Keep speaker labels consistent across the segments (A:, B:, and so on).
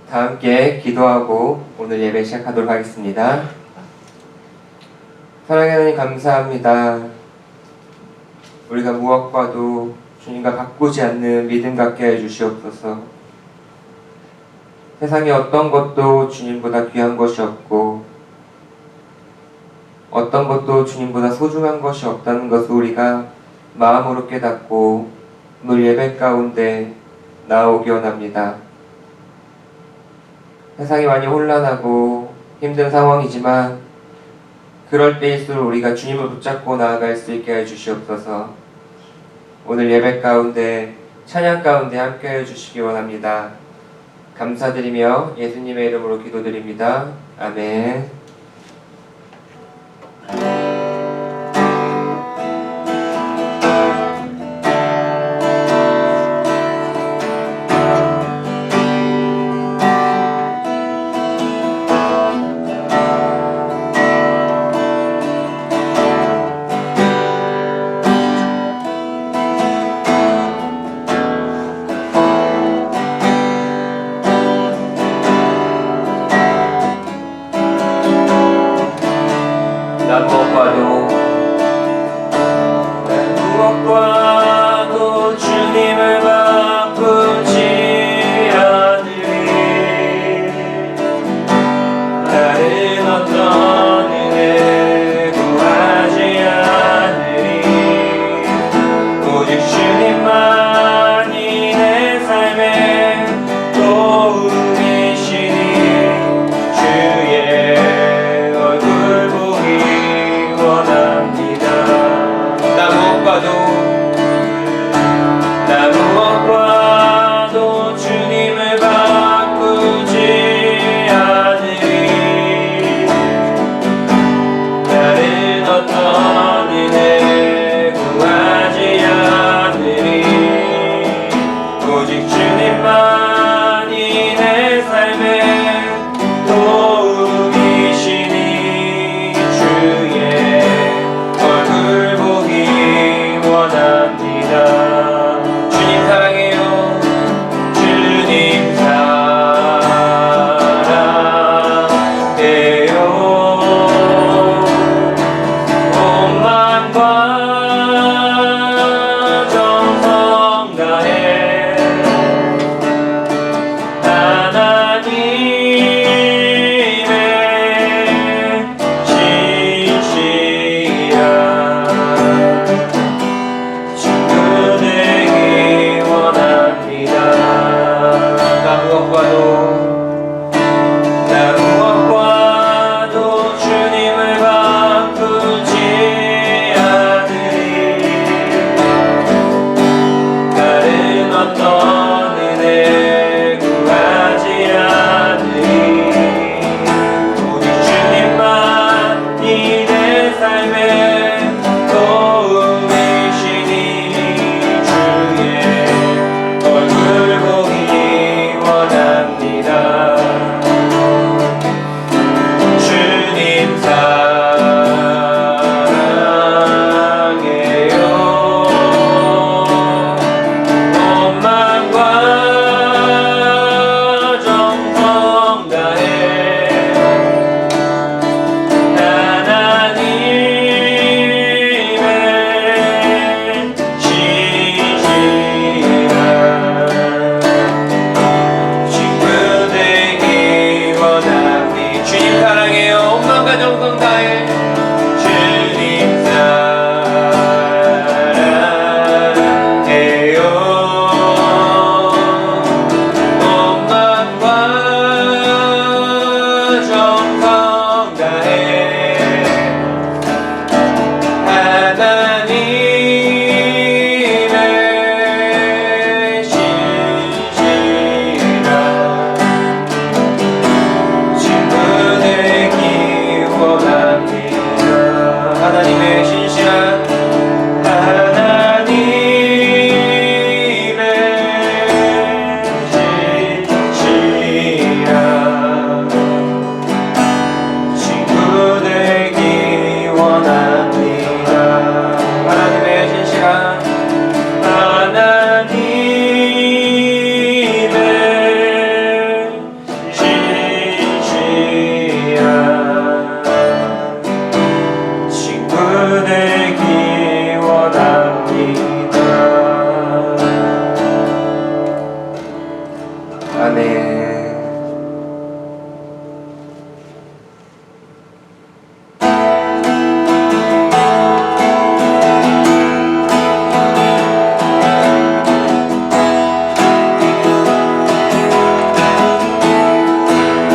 A: 다 함께 기도하고 오늘 예배 시작하도록 하겠습니다. 사랑하는 하나님 감사합니다. 우리가 무엇과도 주님과 바꾸지 않는 믿음 갖게 해 주시옵소서. 세상에 어떤 것도 주님보다 귀한 것이 없고 어떤 것도 주님보다 소중한 것이 없다는 것을 우리가 마음으로 깨닫고 오늘 예배 가운데 나오기 원합니다. 세상이 많이 혼란하고 힘든 상황이지만 그럴 때일수록 우리가 주님을 붙잡고 나아갈 수 있게 해주시옵소서. 오늘 예배 가운데 찬양 가운데 함께해 주시기 원합니다. 감사드리며 예수님의 이름으로 기도드립니다. 아멘. 아멘.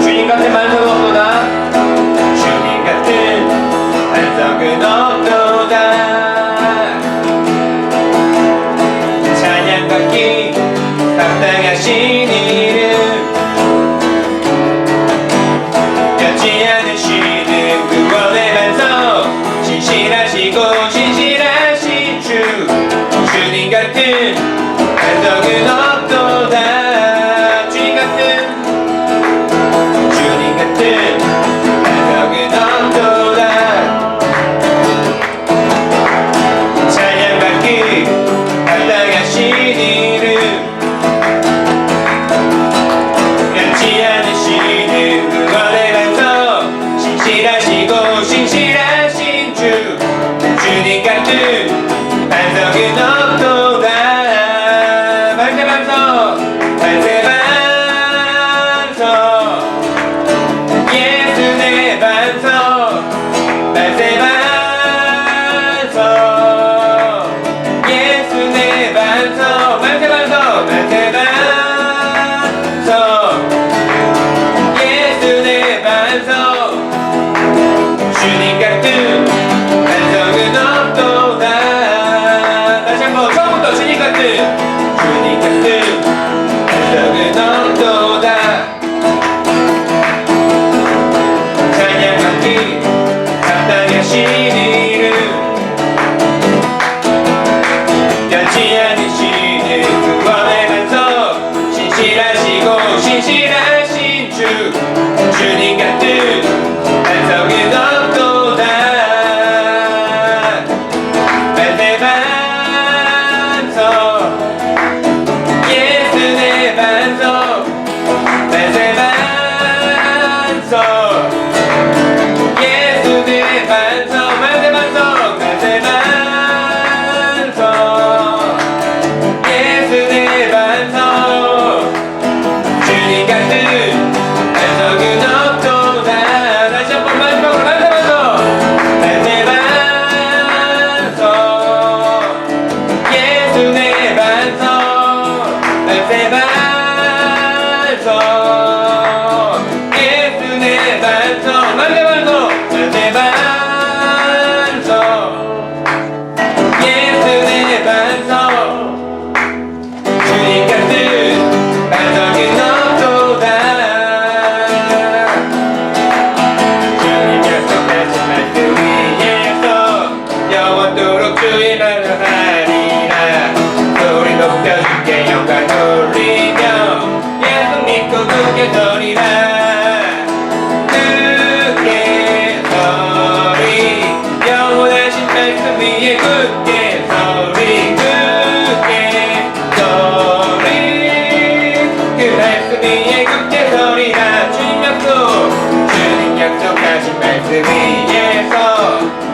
A: 주님 같은 반석은 없도다. 주님 같은 반석은 없도다. 찬양받기 감당하신 이름, 변치 않으시는 구원의 반석, 신실하시고 신실하신 주. 주님 같은 반석은 없도다. 주님 같은 반석은 없도다. 찬양받기 감당하신 이름, 변치 않으시는 구원의 반석, 신실하시고 신실하신 주. 주님 같은 반석은 없도다. 만세 반석, 만세 반석, 예수 내 반석, 만세 반석, 예수 내 반석, 만세 반석, 만세 반석, 예수 내 반석. 주님 같은 반석은 없도다. 다시 한번 처음부터 주님 같은 반석은 없도다. 찬양받기 감당하신 이름, 변치 않으시는 구원의 반석, 신실하시고 신실하신 주. 주님 같은 반석은 없도다. 만세 반석, 예수 내 반석, 만세 반석, 예수 내 반석, 만세 반석, 만세 반석, 예수 내 반석. 주님 같은 반석은 없도다. 다시 한번 마지막으로 만세 반석, 만세 반석, 예수 내 반석, 만세 반석, 예수 내 반석, 만세 반석, 만세 반석, 예수 내 반석. 주님 같은 반석은 없도다. 주님 약속하신 말씀 위에서 영원토록 주의 반석하리라. 소리 높여주께 영광 돌리며 약속 믿고 굳게 서리라. 굳게 서리, 영원하신 말씀 위에 굳게 서리. 굳게 서리, 그 말씀 위에 굳게 서리라. 주님 약속하신 말씀 위에서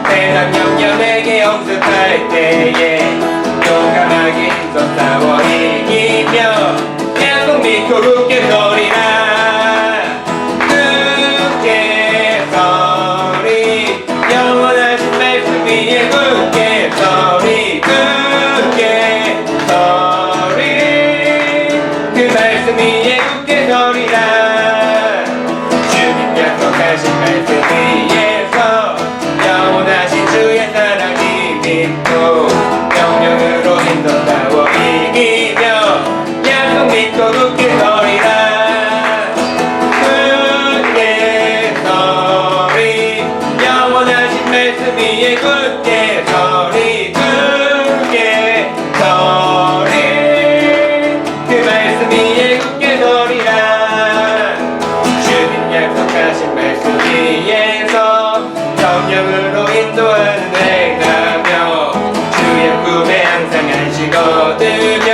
A: 세상 영역에게 엄습할 때에 용감하게 힘써 싸워 이기며 약속 믿고 굳게 서리라. 굳게 서리, 영원하신 말씀 위에 굳게 서리. 굳게 서리, 그 말씀 위에 굳게 서리라. 주님 약속하신 말씀 위에서 영원하신 주의 사랑이 믿고 명령으로 힘써 싸워 이기며 약속 믿고 굳게 서리라. 굳게 서리, 영원하신 말씀 위에 굳게 서리. 굳게 서리, 그 말씀 위에 굳게 서리라. 주님 약속하신 말씀 위에서 성령으로 인도하는 행하며 주의 꿈에 항상 안식 얻으며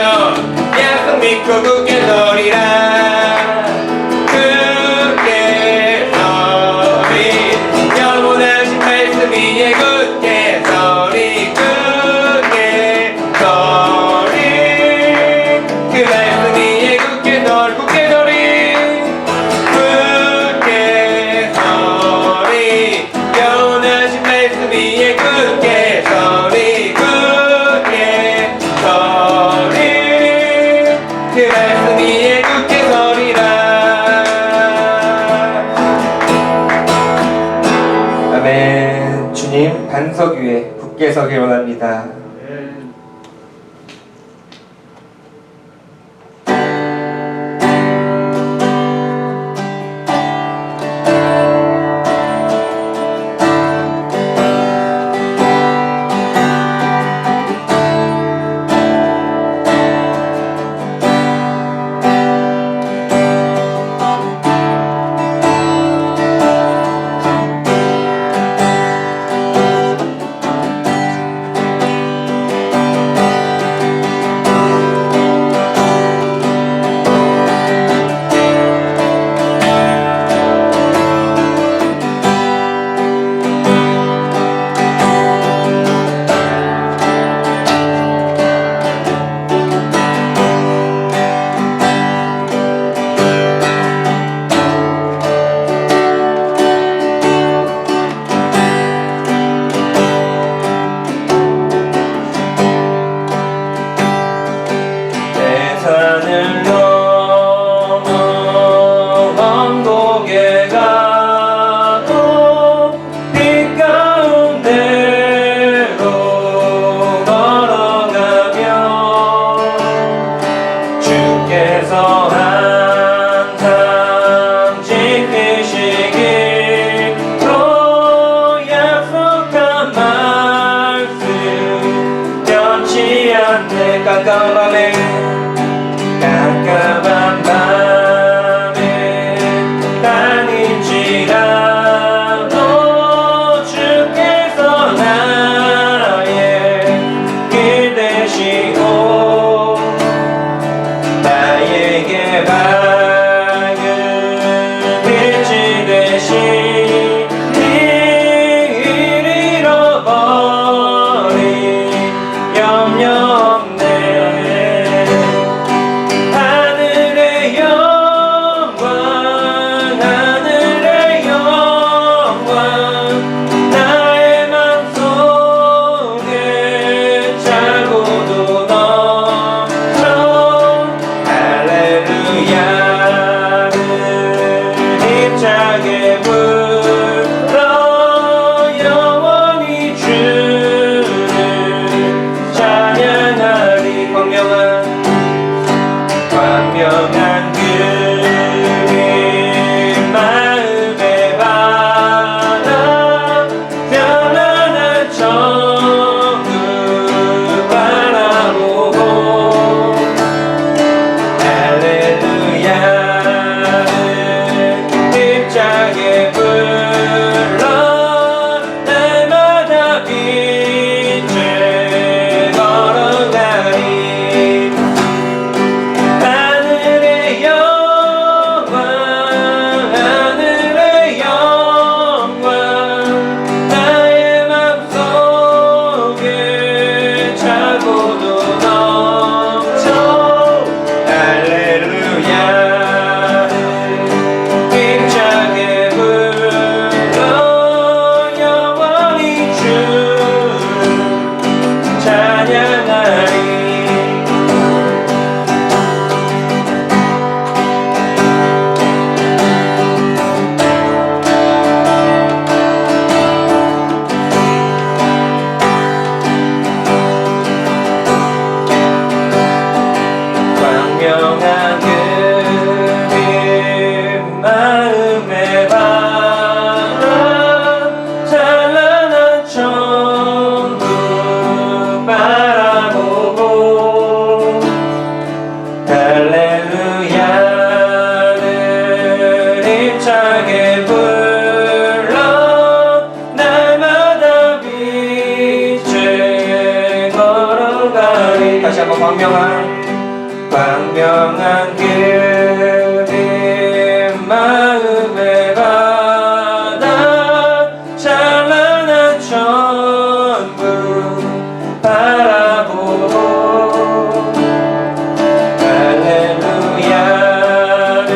A: 약속 믿고 굳게 서리라. 굳게 서리, 영원하신 말씀 위에 굳게 서리. 굳게 서리, 그 말씀 위에 굳게 서리. 굳게 서리, 그 말씀 위에 굳게 서리라. 아멘. 주님 반석 위에 굳게 서길 원합니다. 산을 넘어 언덕에 가도 빛 가운데로 걸어가면 주께서 항상 지키시길 또 약속한 말씀 변치 않네. 깜깜한 밤에 깜깜한 밤에 다닐지라도 주께서 나의 길 되시고 나에게 밝은 빛이 되시니 길 잃어버린 염려 없네. 광명한 그림 마음에 받아 편안한 천국 바라보고 할렐루야를 힘차게 불러 날마다 빛을 걸어가리. 광명한 그림 마음에 받아 찬란한 천국 바라보고 할렐루야를 힘차게 불러 날마다 빛을 걸어가리. 다시 한번 광명한 그림 마음에 받아 찬란한 천국 바라보고 할렐루야를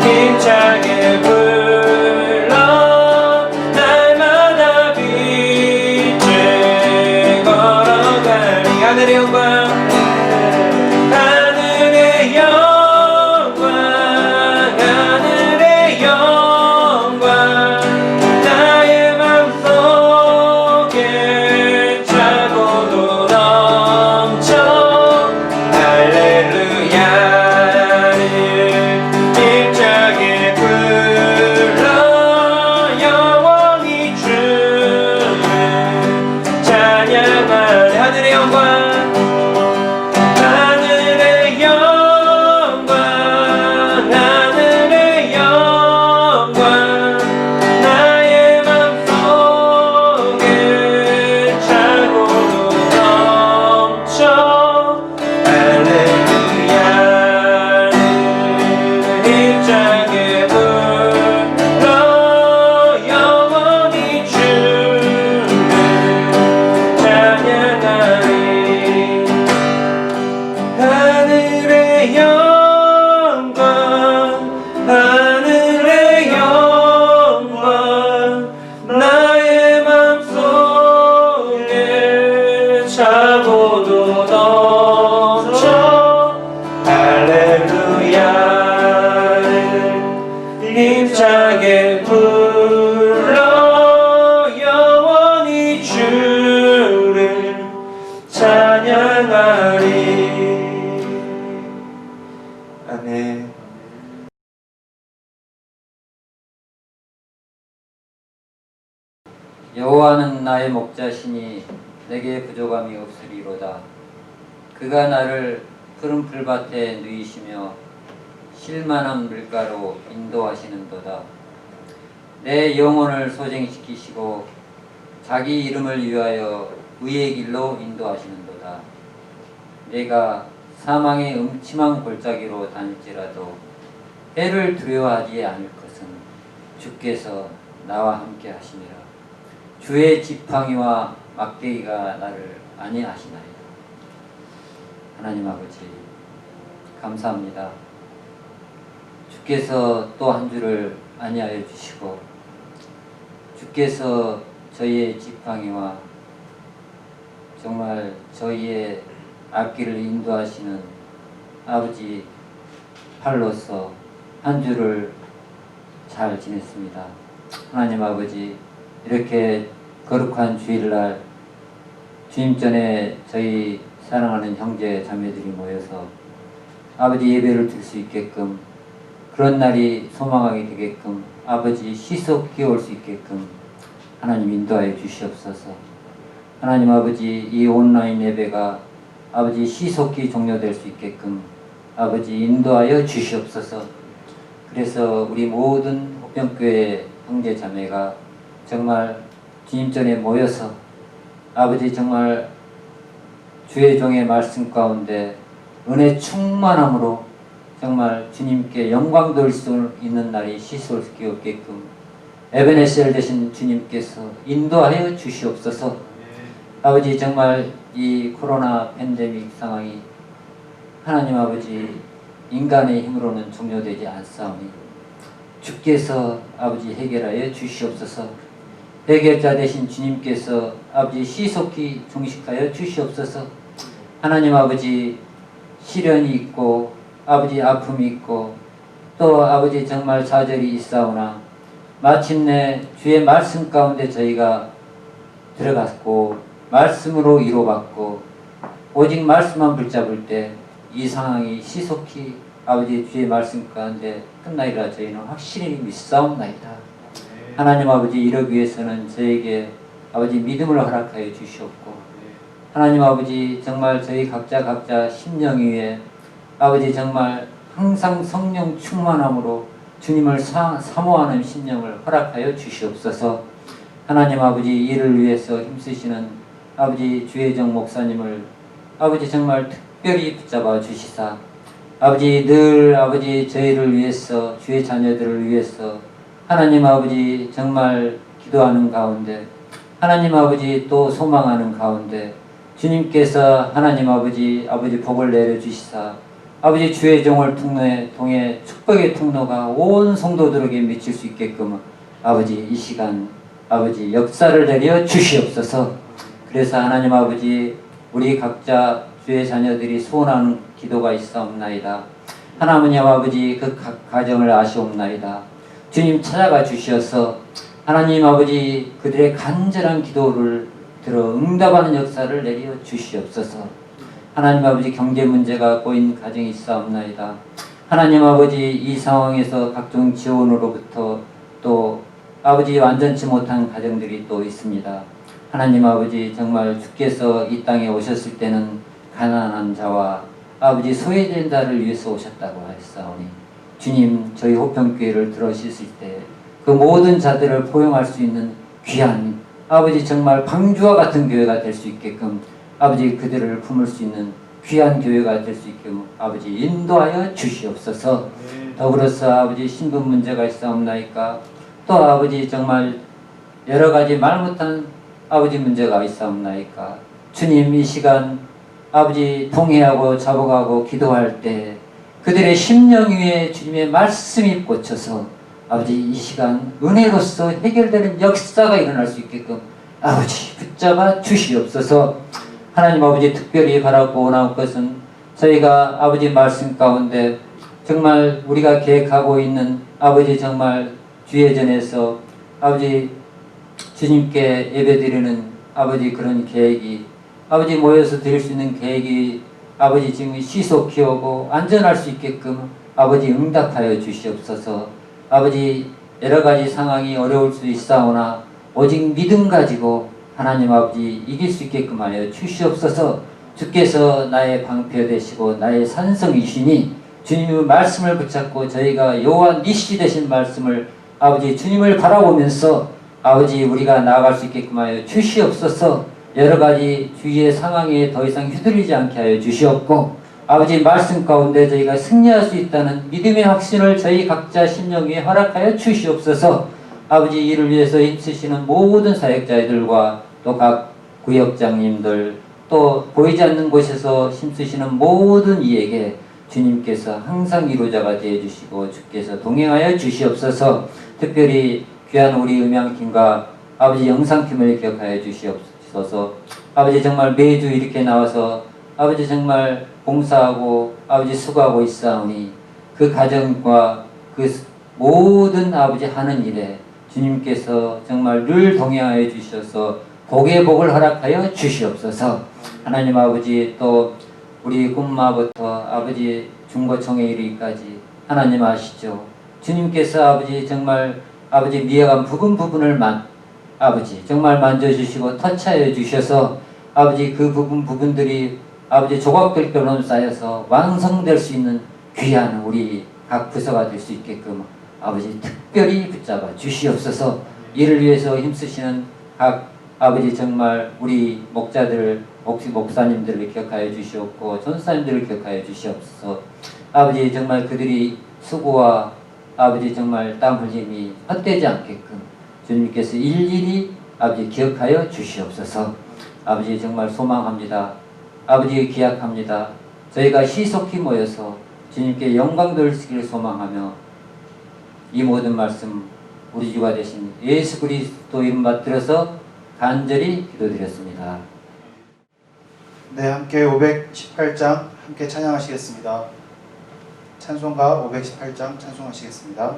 A: 힘차게 불러 날마다 빛을 걸어가리. 하늘의 영광 하늘의
B: 여호와는 나의 목자시니 내게 부족함이 없으리로다. 그가 나를 푸른 풀밭에 누이시며 쉴만한 물가로 인도하시는도다. 내 영혼을 소생시키시고 자기 이름을 위하여 의의 길로 인도하시는도다. 내가 사망의 음침한 골짜기로 다닐지라도 해를 두려워하지 않을 것은 주께서 나와 함께 하시니라. 주의 지팡이와 막대기가 나를 안위하시나이다. 하나님 아버지 감사합니다. 주께서 또 한 주를 안위하여 주시고 주께서 저희의 지팡이와 정말 저희의 앞길을 인도하시는 아버지 팔로서 한 주를 잘 지냈습니다. 하나님 아버지 이렇게 거룩한 주일날 주님 전에 저희 사랑하는 형제 자매들이 모여서 아버지 예배를 드릴 수 있게끔 그런 날이 소망하게 되게끔 아버지 시속 기올 수 있게끔 하나님 인도하여 주시옵소서. 하나님 아버지 이 온라인 예배가 아버지 시속기 종료될 수 있게끔 아버지 인도하여 주시옵소서. 그래서 우리 모든 호평교회 형제 자매가 정말 주님 전에 모여서 아버지 정말 주의 종의 말씀 가운데 은혜 충만함으로 정말 주님께 영광 돌릴 수 있는 날이 시속기 없게끔 에베네셀 되신 주님께서 인도하여 주시옵소서. 아버지 정말 이 코로나 팬데믹 상황이 하나님 아버지 인간의 힘으로는 종료되지 않사오니 주께서 아버지 해결하여 주시옵소서. 해결자 되신 주님께서 아버지 시속히 종식하여 주시옵소서. 하나님 아버지 시련이 있고 아버지 아픔이 있고 또 아버지 정말 좌절이 있사오나 마침내 주의 말씀 가운데 저희가 들어갔고 말씀으로 위로받고 오직 말씀만 붙잡을 때 이 상황이 시속히 아버지 주의 말씀 가운데 끝나리라 저희는 확실히 믿사옵나이다. 하나님 아버지 이러기 위해서는 저에게 아버지 믿음을 허락하여 주시옵고 하나님 아버지 정말 저희 각자 심령 위에 아버지 정말 항상 성령 충만함으로 주님을 사모하는 심령을 허락하여 주시옵소서. 하나님 아버지 이를 위해서 힘쓰시는 아버지 주혜정 목사님을 아버지 정말 특별히 붙잡아 주시사 아버지 늘 아버지 저희를 위해서 주의 자녀들을 위해서 하나님 아버지 정말 기도하는 가운데 하나님 아버지 또 소망하는 가운데 주님께서 하나님 아버지 복을 내려주시사 아버지 주의 종을 통해 축복의 통로가 온 성도들에게 미칠 수 있게끔 아버지 이 시간 아버지 역사를 내려 주시옵소서. 그래서 하나님 아버지 우리 각자 주의 자녀들이 소원하는 기도가 있사옵나이다. 하나님 아버지 그 가정을 아시옵나이다. 주님 찾아가 주시어서 하나님 아버지 그들의 간절한 기도를 들어 응답하는 역사를 내려 주시옵소서. 하나님 아버지 경제 문제가 꼬인 가정이 있사옵나이다. 하나님 아버지 이 상황에서 각종 지원으로부터 또 아버지 완전치 못한 가정들이 또 있습니다. 하나님 아버지 정말 주께서 이 땅에 오셨을 때는 가난한 자와 아버지 소외된 자를 위해서 오셨다고 하셨사오니 주님 저희 호평교회를 들어주실 때 그 모든 자들을 포용할 수 있는 귀한 아버지 정말 방주와 같은 교회가 될 수 있게끔 아버지 그들을 품을 수 있는 귀한 교회가 될 수 있게끔 아버지 인도하여 주시옵소서. 더불어서 아버지 신분 문제가 있사옵나이까 또 아버지 정말 여러 가지 말 못한 아버지 문제가 있사옵나이까 주님 이 시간 아버지 통회하고 자복하고 기도할 때 그들의 심령 위에 주님의 말씀이 꽂혀서 아버지 이 시간 은혜로서 해결되는 역사가 일어날 수 있게끔 아버지 붙잡아 주시옵소서. 하나님 아버지 특별히 바라고 원하는 것은 저희가 아버지 말씀 가운데 정말 우리가 계획하고 있는 아버지 정말 주의 전에서 아버지 주님께 예배드리는 아버지 그런 계획이 아버지 모여서 드릴 수 있는 계획이 아버지 지금 시속히 오고 안전할 수 있게끔 아버지 응답하여 주시옵소서. 아버지 여러 가지 상황이 어려울 수 있사오나 오직 믿음 가지고 하나님 아버지 이길 수 있게끔 하여 주시옵소서. 주께서 나의 방패 되시고 나의 산성이시니 주님의 말씀을 붙잡고 저희가 여호와 니시 되신 말씀을 아버지 주님을 바라보면서 아버지 우리가 나아갈 수 있게끔 하여 주시옵소서. 여러 가지 주위의 상황에 더 이상 휘둘리지 않게 하여 주시옵고 아버지 말씀 가운데 저희가 승리할 수 있다는 믿음의 확신을 저희 각자 심령 위에 허락하여 주시옵소서. 아버지 이를 위해서 힘쓰시는 모든 사역자들과 또 각 구역장님들 또 보이지 않는 곳에서 힘쓰시는 모든 이에게 주님께서 항상 위로자가 되어주시고 주께서 동행하여 주시옵소서. 특별히 귀한 우리 음향팀과 아버지 영상팀을 기억하여 주시옵소서. 아버지 정말 매주 이렇게 나와서 아버지 정말 봉사하고 아버지 수고하고 있사오니 그 가정과 그 모든 아버지 하는 일에 주님께서 정말 늘 동행하여 주셔서 복의 복을 허락하여 주시옵소서. 하나님 아버지 또 우리 꿈마부터 아버지 중고총회 이르기까지 하나님 아시죠. 주님께서 아버지 정말 아버지 미약한 부분을 아버지 정말 만져주시고 터치하여 주셔서 아버지 그 부분들이 아버지 조각들처럼 쌓여서 완성될 수 있는 귀한 우리 각 부서가 될 수 있게끔 아버지 특별히 붙잡아 주시옵소서. 이를 위해서 힘쓰시는 각 아버지 정말 우리 목자들 목사님들을 기억하여 주시옵고 전사님들을 기억하여 주시옵소서. 아버지 정말 그들이 수고와 아버지 정말 땀 흘림이 헛되지 않게끔 주님께서 일일이 아버지 기억하여 주시옵소서. 아버지 정말 소망합니다. 아버지 기약합니다. 저희가 시속히 모여서 주님께 영광 돌리시기를 소망하며 이 모든 말씀 우리 주가 되신 예수 그리스도 이름 받들어서 간절히 기도드렸습니다.
C: 네, 함께 518장 함께 찬양하시겠습니다. 찬송가 518장 찬송하시겠습니다.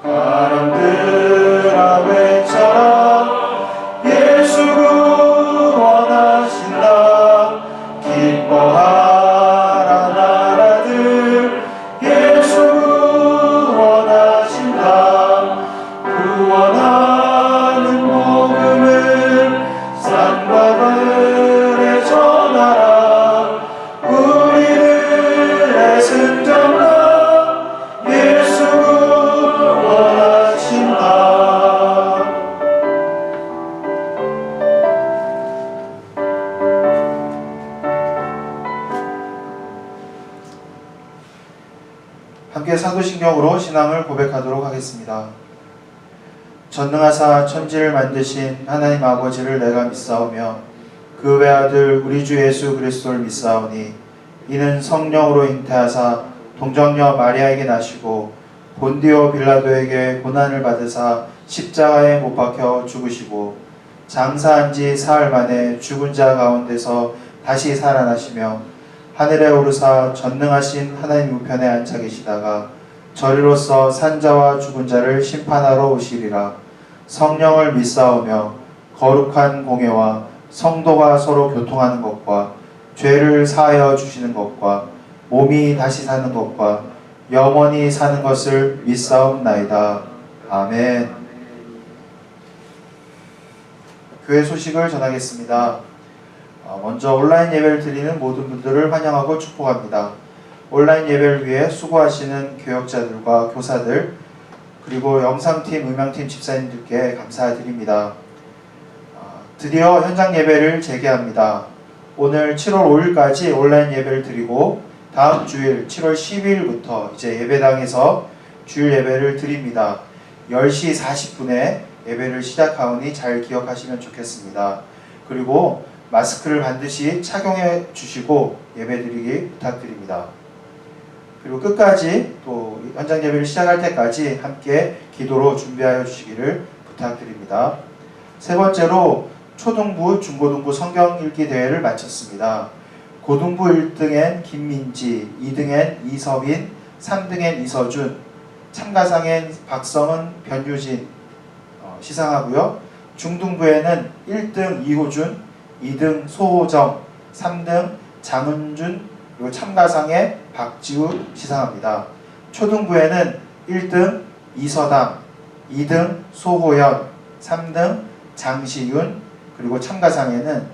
D: 바람들아 외쳐라
C: 사도신경으로 신앙을 고백하도록 하겠습니다. 전능하사 천지를 만드신 하나님 아버지를 내가 믿사오며 그 외아들 우리 주 예수 그리스도를 믿사오니 이는 성령으로 잉태하사 동정녀 마리아에게 나시고 본디오 빌라도에게 고난을 받으사 십자가에 못 박혀 죽으시고 장사한 지 사흘 만에 죽은 자 가운데서 다시 살아나시며 하늘에 오르사 전능하신 하나님 우편에 앉아 계시다가 저리로서 산자와 죽은 자를 심판하러 오시리라. 성령을 믿사오며 거룩한 공예와 성도가 서로 교통하는 것과 죄를 사하여 주시는 것과 몸이 다시 사는 것과 영원히 사는 것을 믿사옵나이다. 아멘. 교회 소식을 전하겠습니다. 먼저 온라인 예배를 드리는 모든 분들을 환영하고 축복합니다. 온라인 예배를 위해 수고하시는 교역자들과 교사들 그리고 영상팀, 음향팀 집사님들께 감사드립니다. 드디어 현장 예배를 재개합니다. 오늘 7월 5일까지 온라인 예배를 드리고 다음 주일 7월 10일부터 이제 예배당에서 주일 예배를 드립니다. 10시 40분에 예배를 시작하오니 잘 기억하시면 좋겠습니다. 그리고 마스크를 반드시 착용해 주시고 예배드리기 부탁드립니다. 그리고 끝까지 또 현장 예배를 시작할 때까지 함께 기도로 준비하여 주시기를 부탁드립니다. 세 번째로 초등부, 중고등부 성경 읽기 대회를 마쳤습니다. 고등부 1등엔 김민지, 2등엔 이서빈, 3등엔 이서준, 참가상엔 박성은, 변유진 시상하고요. 중등부에는 1등 이호준, 2등 소호정, 3등 장은준, 그리고 참가상에 박지우 시상합니다. 초등부에는 1등 이서담, 2등 소호연, 3등 장시윤, 그리고 참가상에는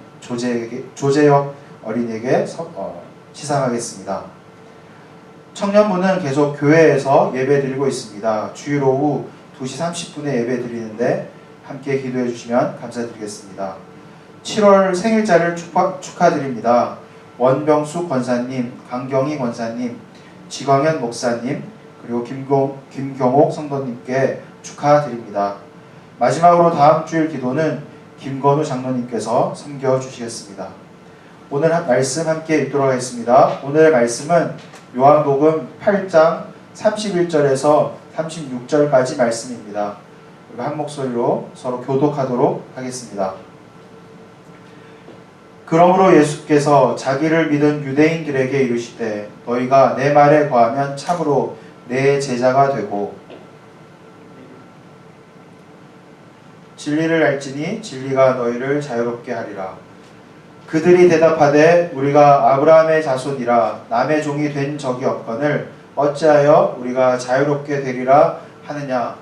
C: 조재혁 어린이에게 시상하겠습니다. 청년부는 계속 교회에서 예배드리고 있습니다. 주일 오후 2시 30분에 예배드리는데 함께 기도해 주시면 감사드리겠습니다. 7월 생일자를 축하드립니다. 원병수 권사님, 강경희 권사님, 지광현 목사님, 그리고 김경옥 성도님께 축하드립니다. 마지막으로 다음 주일 기도는 김건우 장로님께서 섬겨주시겠습니다. 오늘 말씀 함께 읽도록 하겠습니다. 오늘의 말씀은 요한복음 8장 31절에서 36절까지 말씀입니다. 우리 한 목소리로 서로 교독하도록 하겠습니다. 그러므로 예수께서 자기를 믿은 유대인들에게 이르시되 너희가 내 말에 거하면 참으로 내 제자가 되고 진리를 알지니 진리가 너희를 자유롭게 하리라. 그들이 대답하되 우리가 아브라함의 자손이라 남의 종이 된 적이 없거늘 어찌하여 우리가 자유롭게 되리라 하느냐.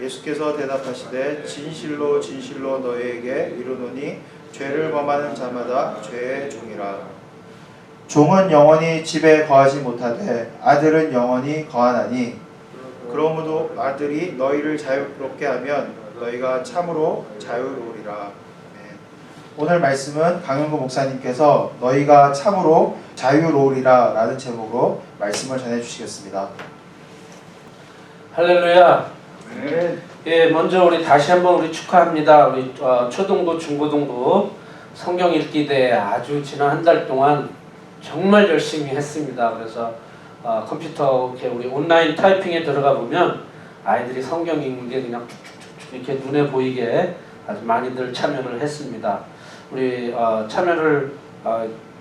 C: 예수께서 대답하시되 진실로 진실로 너희에게 이르노니 죄를 범하는 자마다 죄의 종이라. 종은 영원히 집에 거하지 못하되 아들은 영원히 거하나니 그러므로 아들이 너희를 자유롭게 하면 너희가 참으로 자유로우리라. 오늘 말씀은 강영구 목사님께서 너희가 참으로 자유로우리라 라는 제목으로 말씀을 전해주시겠습니다.
D: 할렐루야. 예, 먼저 우리 다시 한번 우리 축하합니다. 우리 초등부, 중고등부 성경 읽기 대회 아주 지난 한 달 동안 정말 열심히 했습니다. 그래서 컴퓨터 이렇게 우리 온라인 타이핑에 들어가 보면 아이들이 성경 읽는 게 그냥 쭉쭉쭉 이렇게 눈에 보이게 아주 많이들 참여를 했습니다. 우리 참여를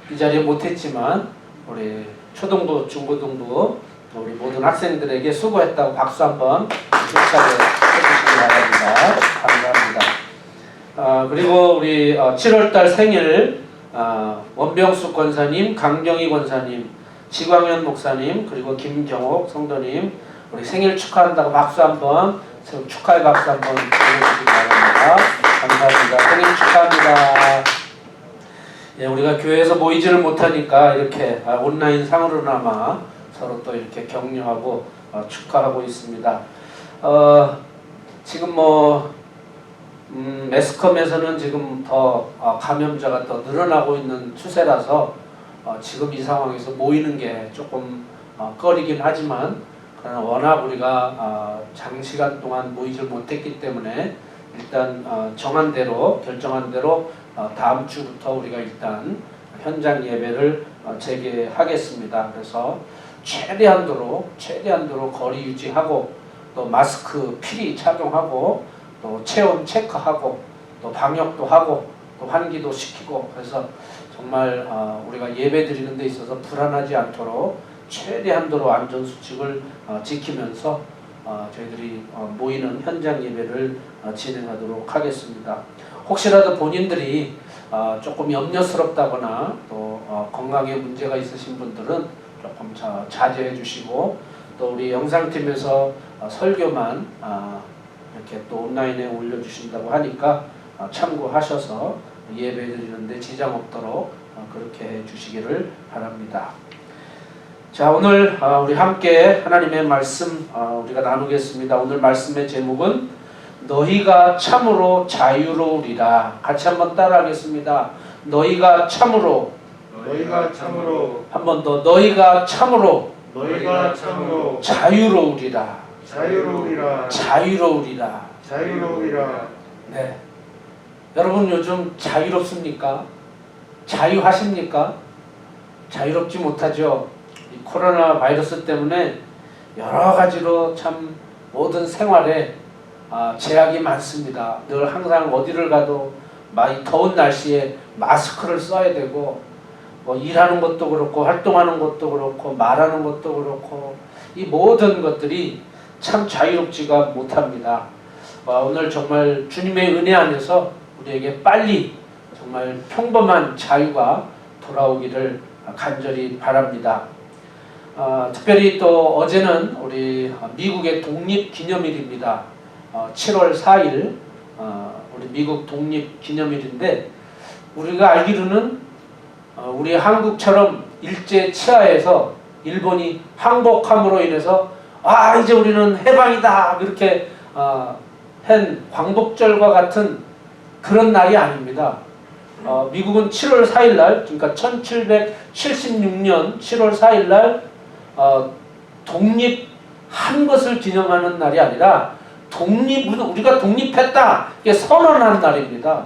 D: 이 자리에 못했지만 우리 초등부, 중고등부 우리 모든 학생들에게 수고했다고 박수 한번 축하해 주시기 바랍니다. 감사합니다. 그리고 우리 7월달 생일 원병수 권사님, 강경희 권사님, 지광현 목사님, 그리고 김경옥 성도님 우리 생일 축하한다고 박수 한번 축하의 박수 한번 보내주시기 바랍니다. 감사합니다. 생일 축하합니다. 예, 우리가 교회에서 모이지를 못하니까 이렇게 온라인 상으로나마 서로 또 이렇게 격려하고 축하하고 있습니다. 지금 매스컴에서는 지금 더 감염자가 더 늘어나고 있는 추세라서 지금 이 상황에서 모이는 게 조금 꺼리긴 하지만 그러나 워낙 우리가 장시간 동안 모이질 못했기 때문에 일단 정한 대로 결정한 대로 다음 주부터 우리가 일단 현장 예배를 재개하겠습니다. 그래서 최대한도로 거리 유지하고 또 마스크 필히 착용하고 또 체온 체크하고 또 방역도 하고 또 환기도 시키고 그래서 정말 우리가 예배 드리는 데 있어서 불안하지 않도록 최대한도로 안전수칙을 지키면서 저희들이 모이는 현장 예배를 진행하도록 하겠습니다. 혹시라도 본인들이 조금 염려스럽다거나 또 건강에 문제가 있으신 분들은 조금 자제해 주시고 또 우리 영상팀에서 설교만 이렇게 또 온라인에 올려주신다고 하니까 참고하셔서 예배 드리는데 지장 없도록 그렇게 해 주시기를 바랍니다. 자, 오늘 우리 함께 하나님의 말씀 우리가 나누겠습니다. 오늘 말씀의 제목은 너희가 참으로 자유로우리라. 같이 한번 따라하겠습니다. 너희가 참으로 한 번 더 너희가 참으로 자유로우리라. 네. 여러분 요즘 자유롭습니까? 자유하십니까? 자유롭지 못하죠. 이 코로나 바이러스 때문에 여러 가지로 참 모든 생활에 제약이 많습니다. 늘 항상 어디를 가도 이 더운 날씨에 마스크를 써야 되고 뭐 일하는 것도 그렇고 활동하는 것도 그렇고 말하는 것도 그렇고 이 모든 것들이 참 자유롭지가 못합니다. 오늘 정말 주님의 은혜 안에서 우리에게 빨리 정말 평범한 자유가 돌아오기를 간절히 바랍니다. 특별히 또 어제는 우리 미국의 독립기념일입니다. 7월 4일 우리 미국 독립기념일인데 우리가 알기로는 우리 한국처럼 일제 치하에서 일본이 항복함으로 인해서 이제 우리는 해방이다 이렇게 한 광복절과 같은 그런 날이 아닙니다. 미국은 7월 4일 날 그러니까 1776년 7월 4일 날 독립한 것을 기념하는 날이 아니라 우리가 독립했다 이게 선언한 날입니다.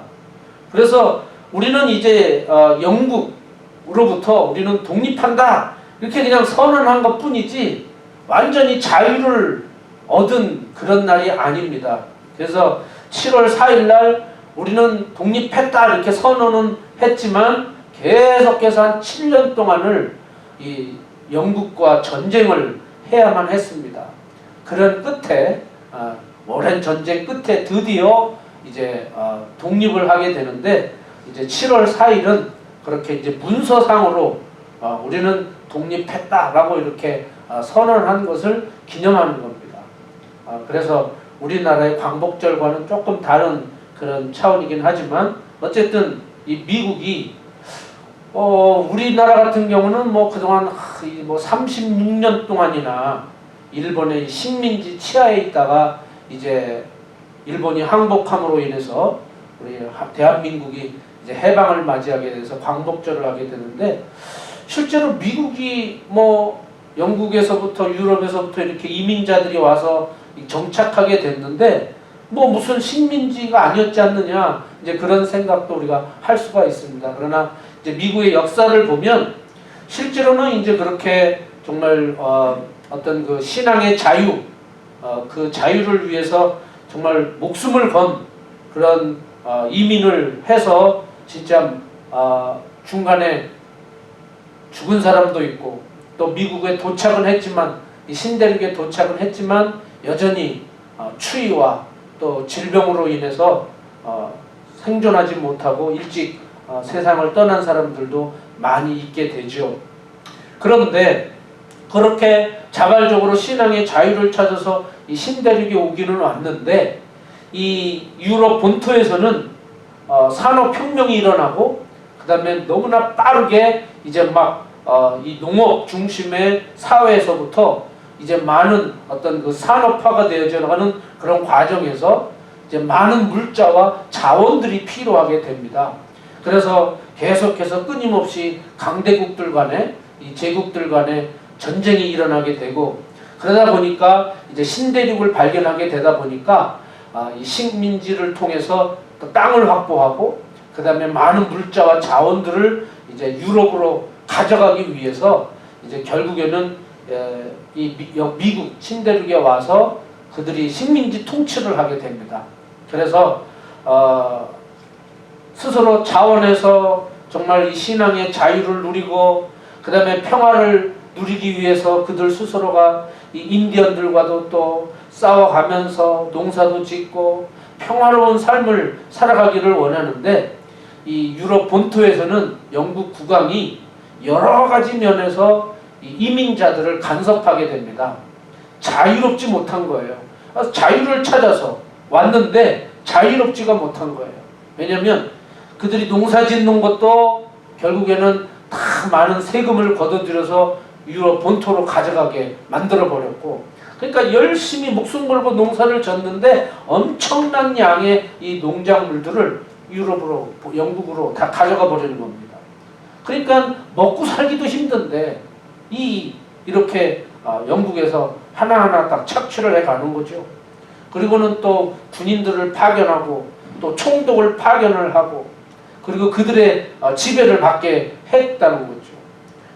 D: 그래서 우리는 이제 영국으로부터 우리는 독립한다 이렇게 그냥 선언한 것 뿐이지 완전히 자유를 얻은 그런 날이 아닙니다. 그래서 7월 4일 날 우리는 독립했다 이렇게 선언은 했지만 계속해서 한 7년 동안을 이 영국과 전쟁을 해야만 했습니다. 그런 끝에 오랜 전쟁 끝에 드디어 이제 독립을 하게 되는데 이제 7월 4일은 그렇게 이제 문서상으로 우리는 독립했다라고 이렇게 선언한 것을 기념하는 겁니다. 그래서 우리나라의 광복절과는 조금 다른 그런 차원이긴 하지만 어쨌든 이 미국이 우리나라 같은 경우는 뭐 그동안 36년 동안이나 일본의 식민지 치하에 있다가 이제 일본이 항복함으로 인해서 우리 대한민국이 이제 해방을 맞이하게 돼서 광복절을 하게 되는데 실제로 미국이 뭐 영국에서부터 유럽에서부터 이렇게 이민자들이 와서 정착하게 됐는데 뭐 무슨 식민지가 아니었지 않느냐 이제 그런 생각도 우리가 할 수가 있습니다. 그러나 이제 미국의 역사를 보면 실제로는 이제 그렇게 정말 어떤 그 신앙의 자유 그 자유를 위해서 정말 목숨을 건 그런 이민을 해서 진짜 중간에 죽은 사람도 있고 또 미국에 도착은 했지만 이 신대륙에 도착은 했지만 여전히 추위와 또 질병으로 인해서 생존하지 못하고 일찍 세상을 떠난 사람들도 많이 있게 되죠. 그런데 그렇게 자발적으로 신앙의 자유를 찾아서 이 신대륙에 오기는 왔는데 이 유럽 본토에서는 산업혁명이 일어나고 그 다음에 너무나 빠르게 이제 막 이 농업 중심의 사회에서부터 이제 많은 어떤 그 산업화가 되어져 가는 그런 과정에서 이제 많은 물자와 자원들이 필요하게 됩니다. 그래서 계속해서 끊임없이 강대국들 간에 이 제국들 간에 전쟁이 일어나게 되고 그러다 보니까 이제 신대륙을 발견하게 되다 보니까 이 식민지를 통해서 또 땅을 확보하고 그 다음에 많은 물자와 자원들을 이제 유럽으로 가져가기 위해서 이제 결국에는 미국 신대륙에 와서 그들이 식민지 통치를 하게 됩니다. 그래서 스스로 자원해서 정말 이 신앙의 자유를 누리고 그 다음에 평화를 누리기 위해서 그들 스스로가 이 인디언들과도 또 싸워가면서 농사도 짓고 평화로운 삶을 살아가기를 원하는데 이 유럽 본토에서는 영국 국왕이 여러 가지 면에서 이 이민자들을 간섭하게 됩니다. 자유롭지 못한 거예요. 자유를 찾아서 왔는데 자유롭지가 못한 거예요. 왜냐하면 그들이 농사 짓는 것도 결국에는 다 많은 세금을 걷어들여서 유럽 본토로 가져가게 만들어 버렸고, 그러니까 열심히 목숨 걸고 농사를 졌는데 엄청난 양의 이 농작물들을 유럽으로, 영국으로 다 가져가 버리는 겁니다. 그러니까 먹고 살기도 힘든데 이렇게 영국에서 하나하나 딱 착취를 해가는 거죠. 그리고는 또 군인들을 파견하고 또 총독을 파견을 하고 그리고 그들의 지배를 받게 했다는 거죠.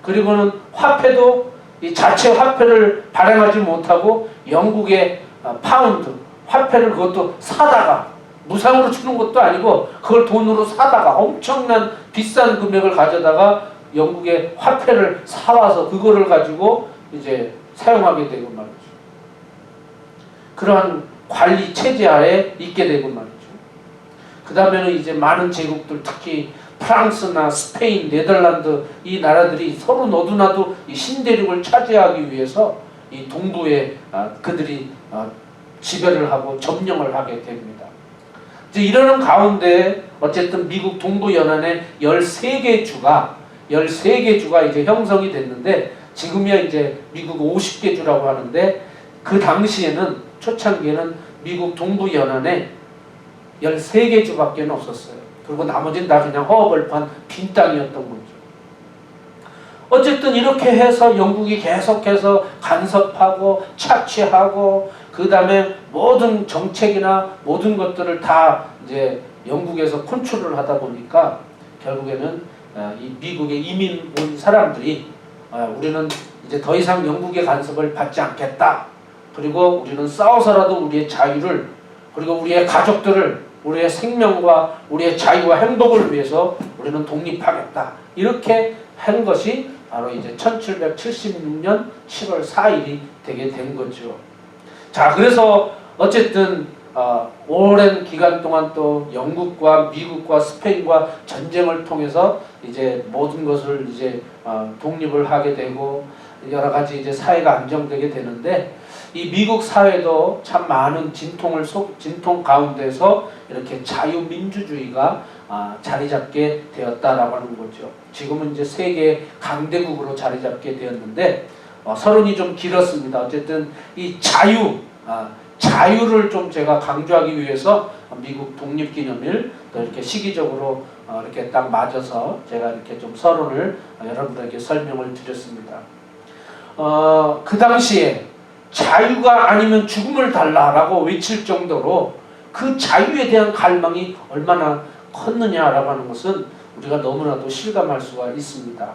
D: 그리고는 화폐도 이 자체 화폐를 발행하지 못하고 영국의 파운드 화폐를 그것도 사다가 무상으로 주는 것도 아니고 그걸 돈으로 사다가 엄청난 비싼 금액을 가져다가 영국의 화폐를 사와서 그거를 가지고 이제 사용하게 되고 말이죠. 그러한 관리 체제 하에 있게 되고 말이죠. 그 다음에는 이제 많은 제국들, 특히 프랑스나 스페인, 네덜란드 이 나라들이 서로 너도나도 이 신대륙을 차지하기 위해서 이 동부에 그들이 지배를 하고 점령을 하게 됩니다. 이제 이러는 가운데 어쨌든 미국 동부 연안에 13개 주가 이제 형성이 됐는데 지금이야 이제 미국 50개 주라고 하는데 그 당시에는 초창기에는 미국 동부 연안에 13개 주밖에 없었어요. 그리고 나머지는 다 그냥 허허벌판 빈 땅이었던 거죠. 어쨌든 이렇게 해서 영국이 계속해서 간섭하고 착취하고 그 다음에 모든 정책이나 모든 것들을 다 이제 영국에서 컨트롤을 하다 보니까 결국에는 이 미국에 이민 온 사람들이 우리는 이제 더 이상 영국의 간섭을 받지 않겠다. 그리고 우리는 싸워서라도 우리의 자유를 그리고 우리의 가족들을 우리의 생명과 우리의 자유와 행복을 위해서 우리는 독립하겠다. 이렇게 한 것이 바로 이제 1776년 7월 4일이 되게 된 거죠. 자, 그래서 어쨌든 오랜 기간 동안 또 영국과 미국과 스페인과 전쟁을 통해서 이제 모든 것을 이제 독립을 하게 되고 여러 가지 이제 사회가 안정되게 되는데 이 미국 사회도 참 많은 진통 가운데서 이렇게 자유민주주의가 자리 잡게 되었다라고 하는 거죠. 지금은 이제 세계 강대국으로 자리 잡게 되었는데 서론이 좀 길었습니다. 어쨌든 이 자유를 좀 제가 강조하기 위해서 미국 독립기념일 또 이렇게 시기적으로 이렇게 딱 맞아서 제가 이렇게 좀 서론을 여러분들에게 설명을 드렸습니다. 그 당시에 자유가 아니면 죽음을 달라라고 외칠 정도로 그 자유에 대한 갈망이 얼마나 컸느냐라고 하는 것은 우리가 너무나도 실감할 수가 있습니다.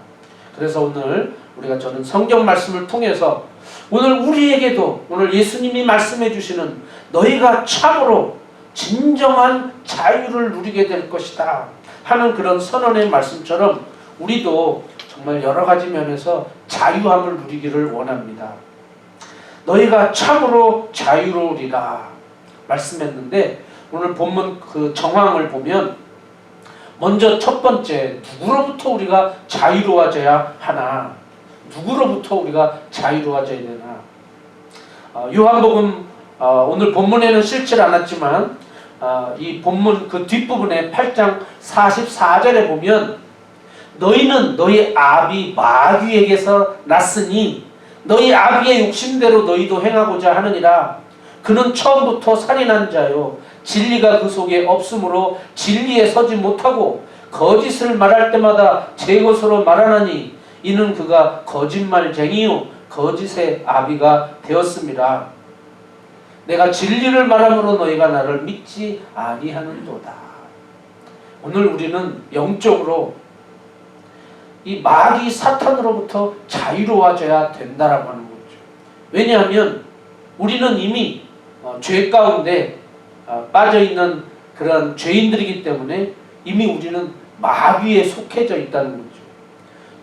D: 그래서 오늘 저는 성경 말씀을 통해서 오늘 우리에게도 오늘 예수님이 말씀해 주시는 너희가 참으로 진정한 자유를 누리게 될 것이다 하는 그런 선언의 말씀처럼 우리도 정말 여러 가지 면에서 자유함을 누리기를 원합니다. 너희가 참으로 자유로우리라 말씀했는데 오늘 본문 그 정황을 보면 먼저 첫 번째 누구로부터 우리가 자유로워져야 하나? 누구로부터 우리가 자유로워져야 되나? 요한복음 오늘 본문에는 실질 않았지만 이 본문 그 뒷부분에 8장 44절에 보면 너희는 너희 아비 마귀에게서 났으니 너희 아비의 욕심대로 너희도 행하고자 하느니라. 그는 처음부터 살인한 자요 진리가 그 속에 없으므로 진리에 서지 못하고 거짓을 말할 때마다 제 것으로 말하나니 이는 그가 거짓말쟁이요 거짓의 아비가 되었습니다. 내가 진리를 말함으로 너희가 나를 믿지 아니하는도다. 오늘 우리는 영적으로 이 마귀 사탄으로부터 자유로워져야 된다라고 하는 거죠. 왜냐하면 우리는 이미 죄 가운데 빠져있는 그런 죄인들이기 때문에 이미 우리는 마귀에 속해져 있다는 거죠.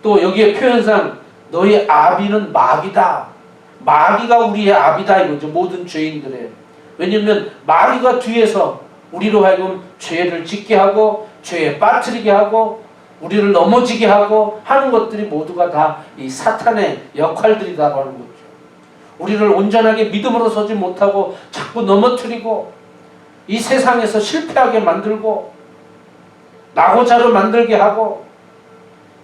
D: 또 여기에 표현상 너희 아비는 마귀다. 마귀가 우리의 아비다 이거죠. 모든 죄인들의. 왜냐하면 마귀가 뒤에서 우리로 하여금 죄를 짓게 하고 죄에 빠뜨리게 하고 우리를 넘어지게 하고 하는 것들이 모두가 다 이 사탄의 역할들이라고 하는 거죠. 우리를 온전하게 믿음으로 서지 못하고 자꾸 넘어뜨리고 이 세상에서 실패하게 만들고 낙오자로 만들게 하고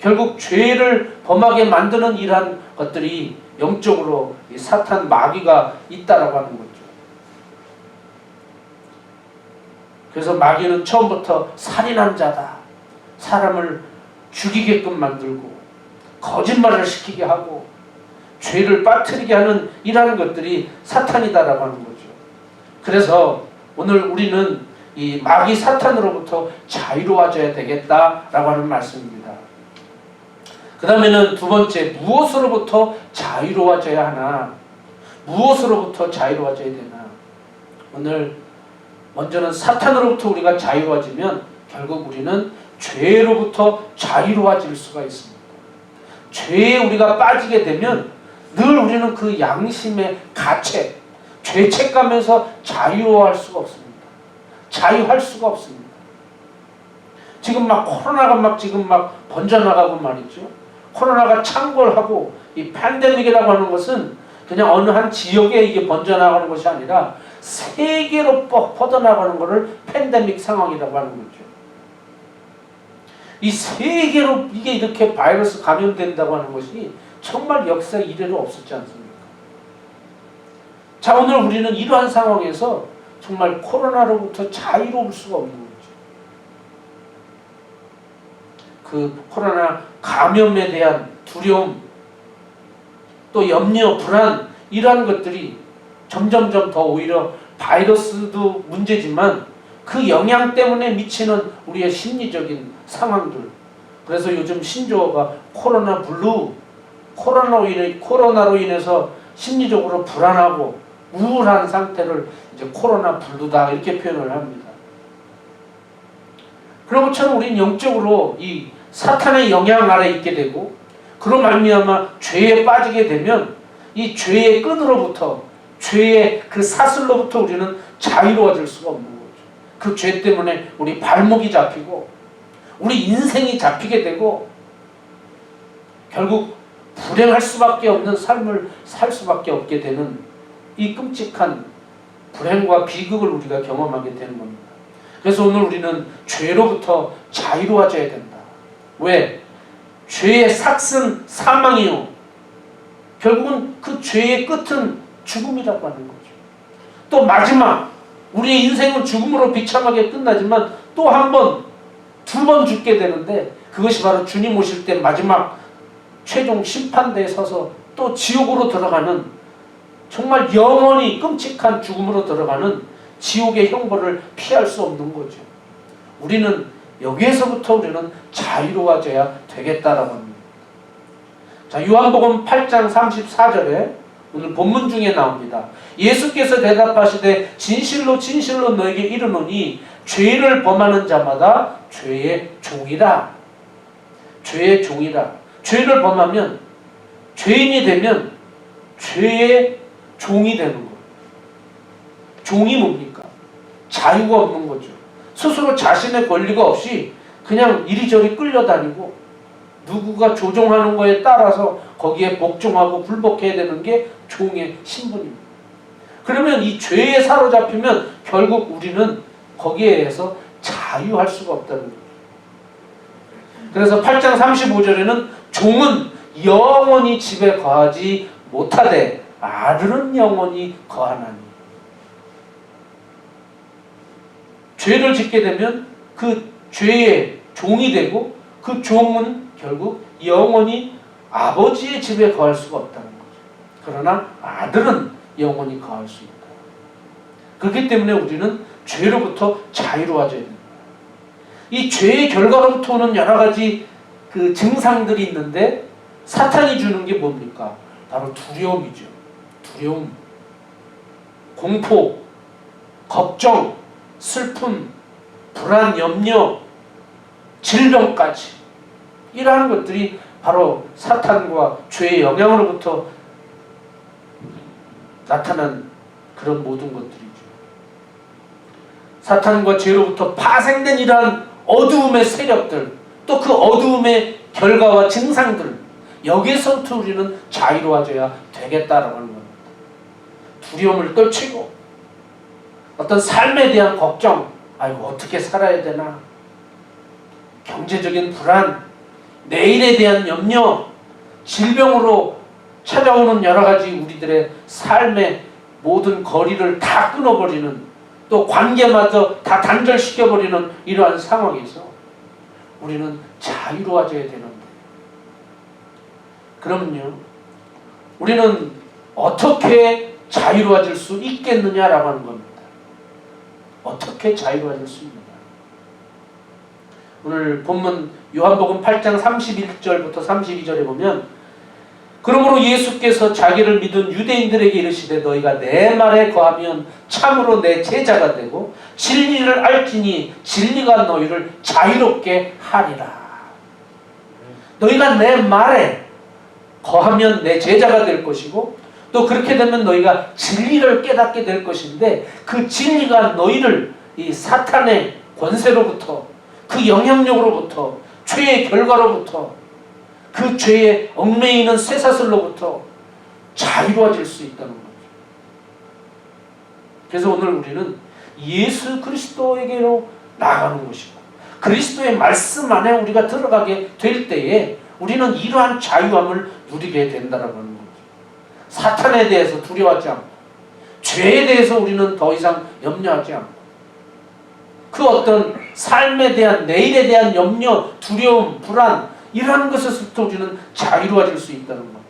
D: 결국 죄를 범하게 만드는 이러한 것들이 영적으로 이 사탄 마귀가 있다라고 하는 거죠. 그래서 마귀는 처음부터 살인한 자다. 사람을 죽이게끔 만들고 거짓말을 시키게 하고 죄를 빠뜨리게 하는 이러한 것들이 사탄이다라고 하는 거죠. 그래서 오늘 우리는 이 마귀 사탄으로부터 자유로워져야 되겠다라고 하는 말씀입니다. 그 다음에는 두 번째, 무엇으로부터 자유로워져야 하나? 무엇으로부터 자유로워져야 되나? 오늘 먼저는 사탄으로부터 우리가 자유로워지면 결국 우리는 죄로부터 자유로워질 수가 있습니다. 죄에 우리가 빠지게 되면 늘 우리는 그 양심의 가책, 죄책감에서 자유로워할 수가 없습니다. 자유할 수가 없습니다. 지금 막 코로나가 막 지금 막 번져나가고 말이죠. 코로나가 창궐하고 이 팬데믹이라고 하는 것은 그냥 어느 한 지역에 이게 번져나가는 것이 아니라 세계로 뻗어나가는 것을 팬데믹 상황이라고 하는 거죠. 이 세계로 이게 이렇게 바이러스 감염된다고 하는 것이 정말 역사 이래로 없었지 않습니까? 자, 오늘 우리는 이러한 상황에서 정말 코로나로부터 자유로울 수가 없는 거죠. 그 코로나 감염에 대한 두려움, 또 염려, 불안 이러한 것들이 점점점 더 오히려 바이러스도 문제지만 그 영향 때문에 미치는 우리의 심리적인 상황들. 그래서 요즘 신조어가 코로나 블루, 코로나로 인해서 심리적으로 불안하고 우울한 상태를 이제 코로나 블루다 이렇게 표현을 합니다. 그런 것처럼 우리는 영적으로 이 사탄의 영향 아래 있게 되고 그로 말미암아 죄에 빠지게 되면 이 죄의 끈으로부터 죄의 그 사슬로부터 우리는 자유로워질 수가 없는 거죠. 그 죄 때문에 우리 발목이 잡히고 우리 인생이 잡히게 되고 결국 불행할 수밖에 없는 삶을 살 수밖에 없게 되는 이 끔찍한 불행과 비극을 우리가 경험하게 되는 겁니다. 그래서 오늘 우리는 죄로부터 자유로워져야 된다. 왜? 죄의 삭은 사망이요. 결국은 그 죄의 끝은 죽음이라고 하는 거죠. 또 마지막 우리의 인생은 죽음으로 비참하게 끝나지만 또 한 번, 두 번 죽게 되는데 그것이 바로 주님 오실 때 마지막 최종 심판대에 서서 또 지옥으로 들어가는 정말 영원히 끔찍한 죽음으로 들어가는 지옥의 형벌을 피할 수 없는 거죠. 우리는 여기에서부터 우리는 자유로워져야 되겠다라고 합니다. 자, 요한복음 8장 34절에 오늘 본문 중에 나옵니다. 예수께서 대답하시되 진실로 진실로 너에게 이르노니 죄를 범하는 자마다 죄의 종이라. 죄의 종이라. 죄를 범하면 죄인이 되면 죄의 종이 되는 거예요. 종이 뭡니까? 자유가 없는 거죠. 스스로 자신의 권리가 없이 그냥 이리저리 끌려다니고 누구가 조종하는 거에 따라서 거기에 복종하고 굴복해야 되는 게 종의 신분입니다. 그러면 이 죄에 사로잡히면 결국 우리는 거기에 의해서 자유할 수가 없다는 거예요. 그래서 8장 35절에는 종은 영원히 집에 거하지 못하되 아들은 영원히 거하나니. 죄를 짓게 되면 그 죄의 종이 되고 그 종은 결국 영원히 아버지의 집에 거할 수가 없다는 거죠. 그러나 아들은 영원히 거할 수 있다. 그렇기 때문에 우리는 죄로부터 자유로워져야 됩니다. 이 죄의 결과로부터 오는 여러 가지 그 증상들이 있는데 사탄이 주는 게 뭡니까? 바로 두려움이죠. 두려움, 공포, 걱정, 슬픔, 불안, 염려, 질병까지 이러한 것들이 바로 사탄과 죄의 영향으로부터 나타난 그런 모든 것들이죠. 사탄과 죄로부터 파생된 이러한 어두움의 세력들, 또 그 어두움의 결과와 증상들, 여기에서부터 우리는 자유로워져야 되겠다라고 하는 겁니다. 두려움을 떨치고 어떤 삶에 대한 걱정, 아이고 어떻게 살아야 되나, 경제적인 불안, 내일에 대한 염려, 질병으로 찾아오는 여러 가지 우리들의 삶의 모든 거리를 다 끊어버리는, 또 관계마저 다 단절시켜버리는 이러한 상황에서 우리는 자유로워져야 되는데, 그러면요 우리는 어떻게 자유로워질 수 있겠느냐라고 하는 겁니다. 어떻게 자유로워질 수 있느냐. 오늘 본문 요한복음 8장 31절부터 32절에 보면, 그러므로 예수께서 자기를 믿은 유대인들에게 이르시되 너희가 내 말에 거하면 참으로 내 제자가 되고 진리를 알지니 진리가 너희를 자유롭게 하리라. 너희가 내 말에 거하면 내 제자가 될 것이고, 또 그렇게 되면 너희가 진리를 깨닫게 될 것인데, 그 진리가 너희를 이 사탄의 권세로부터, 그 영향력으로부터, 죄의 결과로부터, 그 죄에 얽매이는 쇠사슬로부터 자유로워질 수 있다는 거죠. 그래서 오늘 우리는 예수 그리스도에게로 나아가는 것이고, 그리스도의 말씀 안에 우리가 들어가게 될 때에 우리는 이러한 자유함을 누리게 된다는 거죠. 사탄에 대해서 두려워하지 않고, 죄에 대해서 우리는 더 이상 염려하지 않고, 그 어떤 삶에 대한, 내일에 대한 염려, 두려움, 불안, 이러한 것에서부터 우리는 자유로워질 수 있다는 겁니다.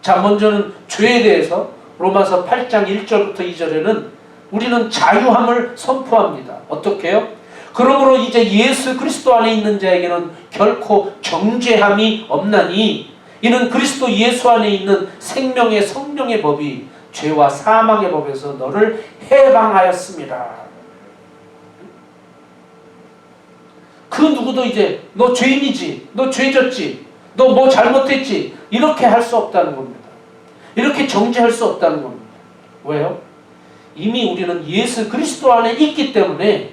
D: 자, 먼저는 죄에 대해서 로마서 8장 1절부터 2절에는 우리는 자유함을 선포합니다. 어떻게 해요? 그러므로 이제 예수 그리스도 안에 있는 자에게는 결코 정죄함이 없나니 이는 그리스도 예수 안에 있는 생명의 성령의 법이 죄와 사망의 법에서 너를 해방하였습니다. 그 누구도 이제 너 죄인이지, 너 죄졌지, 너 뭐 잘못했지, 이렇게 할 수 없다는 겁니다. 이렇게 정죄할 수 없다는 겁니다. 왜요? 이미 우리는 예수 그리스도 안에 있기 때문에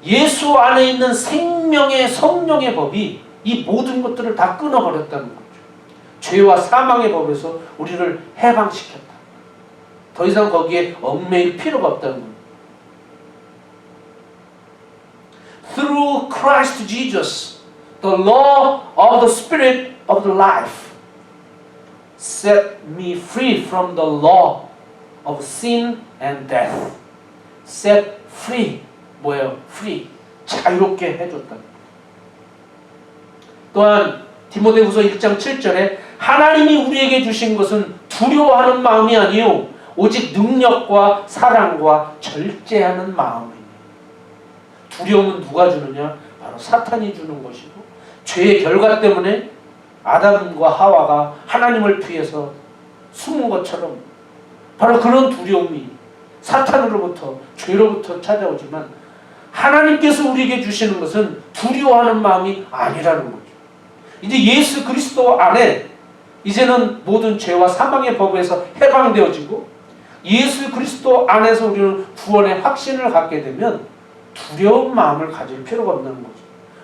D: 예수 안에 있는 생명의 성령의 법이 이 모든 것들을 다 끊어버렸다는 거죠. 죄와 사망의 법에서 우리를 해방시켰다. 더 이상 거기에 얽매일 필요가 없다는 겁니다. Through Christ Jesus, the law of the Spirit of the life set me free from the law of sin and death. Set free. 뭐예요? Free. 자유롭게 해줬다. 또한 디모데후서 1장 7절에 하나님이 우리에게 주신 것은 두려워하는 마음이 아니요 오직 능력과 사랑과 절제하는 마음입니다. 두려움은 누가 주느냐? 바로 사탄이 주는 것이고, 죄의 결과 때문에 아담과 하와가 하나님을 피해서 숨은 것처럼 바로 그런 두려움이 사탄으로부터, 죄로부터 찾아오지만, 하나님께서 우리에게 주시는 것은 두려워하는 마음이 아니라는 거죠. 이제 예수 그리스도 안에 이제는 모든 죄와 사망의 법에서 해방되어지고, 예수 그리스도 안에서 우리는 구원의 확신을 갖게 되면 두려운 마음을 가질 필요가 없는 거죠.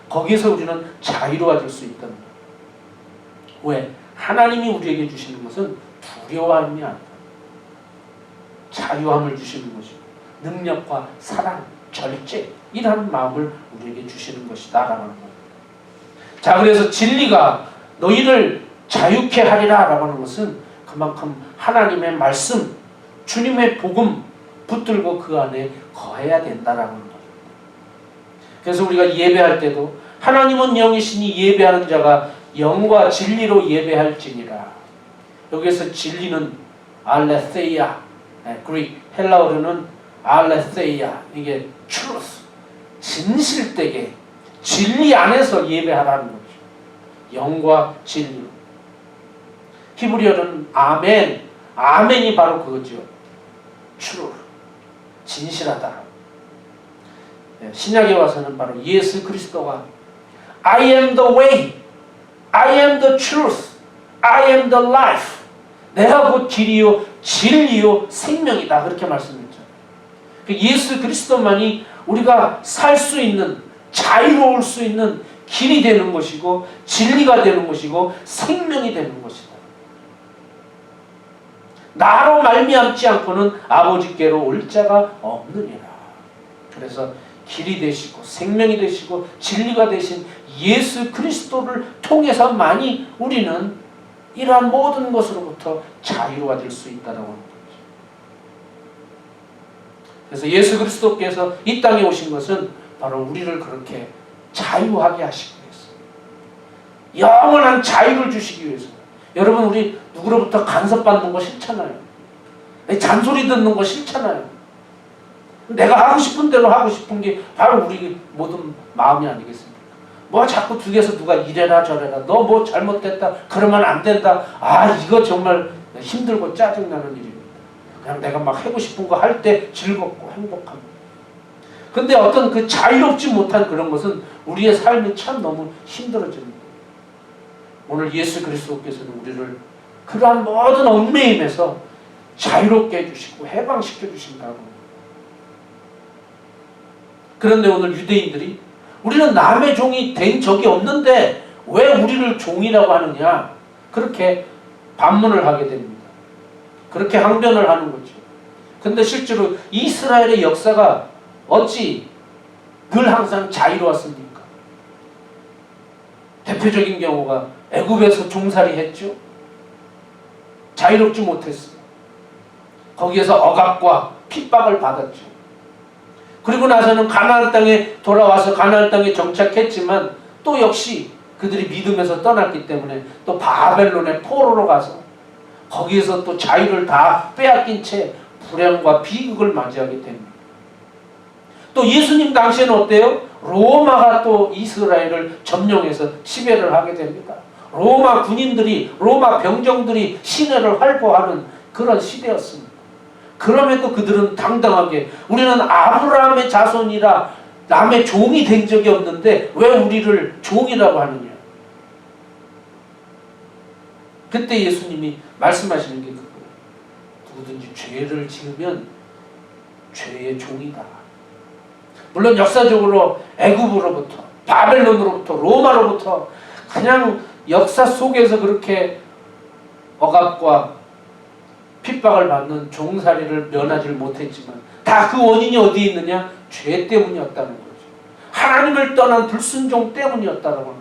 D: 거기서 우리는 자유로워질 수 있다는 거예요. 왜? 하나님이 우리에게 주시는 것은 두려워함이 아니다. 자유함을 주시는 것이고, 능력과 사랑, 절제, 이러한 마음을 우리에게 주시는 것이다 라는 겁니다. 자, 그래서 진리가 너희를 자유케 하리라 라고 하는 것은 그만큼 하나님의 말씀, 주님의 복음 붙들고 그 안에 거해야 된다라는 거예요. 그래서 우리가 예배할 때도 하나님은 영이시니 예배하는 자가 영과 진리로 예배할지니라. 여기에서 진리는 알레세이아, 그릭 헬라어로는 알레세이아, 이게 truth, 진실되게 진리 안에서 예배하라는 거죠. 영과 진리. 히브리어는 아멘, 아멘이 바로 그거죠. truth, 진실하다. 신약에 와서는 바로 예수 그리스도가 I am the way, I am the truth, I am the life. 내가 곧 길이요 진리요 생명이다. 그렇게 말씀했죠. 예수 그리스도만이 우리가 살 수 있는, 자유로울 수 있는 길이 되는 것이고 진리가 되는 것이고 생명이 되는 것이다. 나로 말미암지 않고는 아버지께로 올 자가 없느니라. 그래서 길이 되시고 생명이 되시고 진리가 되신 예수 그리스도를 통해서만이 우리는 이러한 모든 것으로부터 자유로워질 수 있다는 거죠. 그래서 예수 그리스도께서 이 땅에 오신 것은 바로 우리를 그렇게 자유하게 하시기 위해서, 영원한 자유를 주시기 위해서. 여러분, 우리 누구로부터 간섭받는 거 싫잖아요. 잔소리 듣는 거 싫잖아요. 내가 하고 싶은 대로 하고 싶은 게 바로 우리 모든 마음이 아니겠습니까? 뭐 자꾸 뒤에서 누가 이래라 저래라, 너 뭐 잘못됐다, 그러면 안 된다. 이거 정말 힘들고 짜증나는 일입니다. 그냥 내가 막 하고 싶은 거 할 때 즐겁고 행복합니다. 근데 어떤 그 자유롭지 못한 그런 것은 우리의 삶이 참 너무 힘들어집니다. 오늘 예수 그리스도께서는 우리를 그러한 모든 얽매임에서 자유롭게 해주시고 해방시켜 주신다고. 그런데 오늘 유대인들이 우리는 남의 종이 된 적이 없는데 왜 우리를 종이라고 하느냐, 그렇게 반문을 하게 됩니다. 그렇게 항변을 하는 거죠. 근데 실제로 이스라엘의 역사가 어찌 늘 항상 자유로웠습니까? 대표적인 경우가 애굽에서 종살이 했죠. 자유롭지 못했어요. 거기에서 억압과 핍박을 받았죠. 그리고 나서는 가나안 땅에 돌아와서 가나안 땅에 정착했지만 또 역시 그들이 믿음에서 떠났기 때문에 또 바벨론의 포로로 가서 거기에서 또 자유를 다 빼앗긴 채 불행과 비극을 맞이하게 됩니다. 또 예수님 당시에는 어때요? 로마가 또 이스라엘을 점령해서 지배를 하게 됩니다. 로마 군인들이, 로마 병정들이 시내를 활보하는 그런 시대였습니다. 그럼에도 그들은 당당하게 우리는 아브라함의 자손이라 남의 종이 된 적이 없는데 왜 우리를 종이라고 하느냐. 그때 예수님이 말씀하시는 게 그거예요. 누구든지 죄를 지으면 죄의 종이다. 물론 역사적으로 애굽으로부터, 바벨론으로부터, 로마로부터 그냥 역사 속에서 그렇게 억압과 핍박을 받는 종살이를 면하지 못했지만 다 그 원인이 어디에 있느냐? 죄 때문이었다는 거죠. 하나님을 떠난 불순종 때문이었다는 거죠.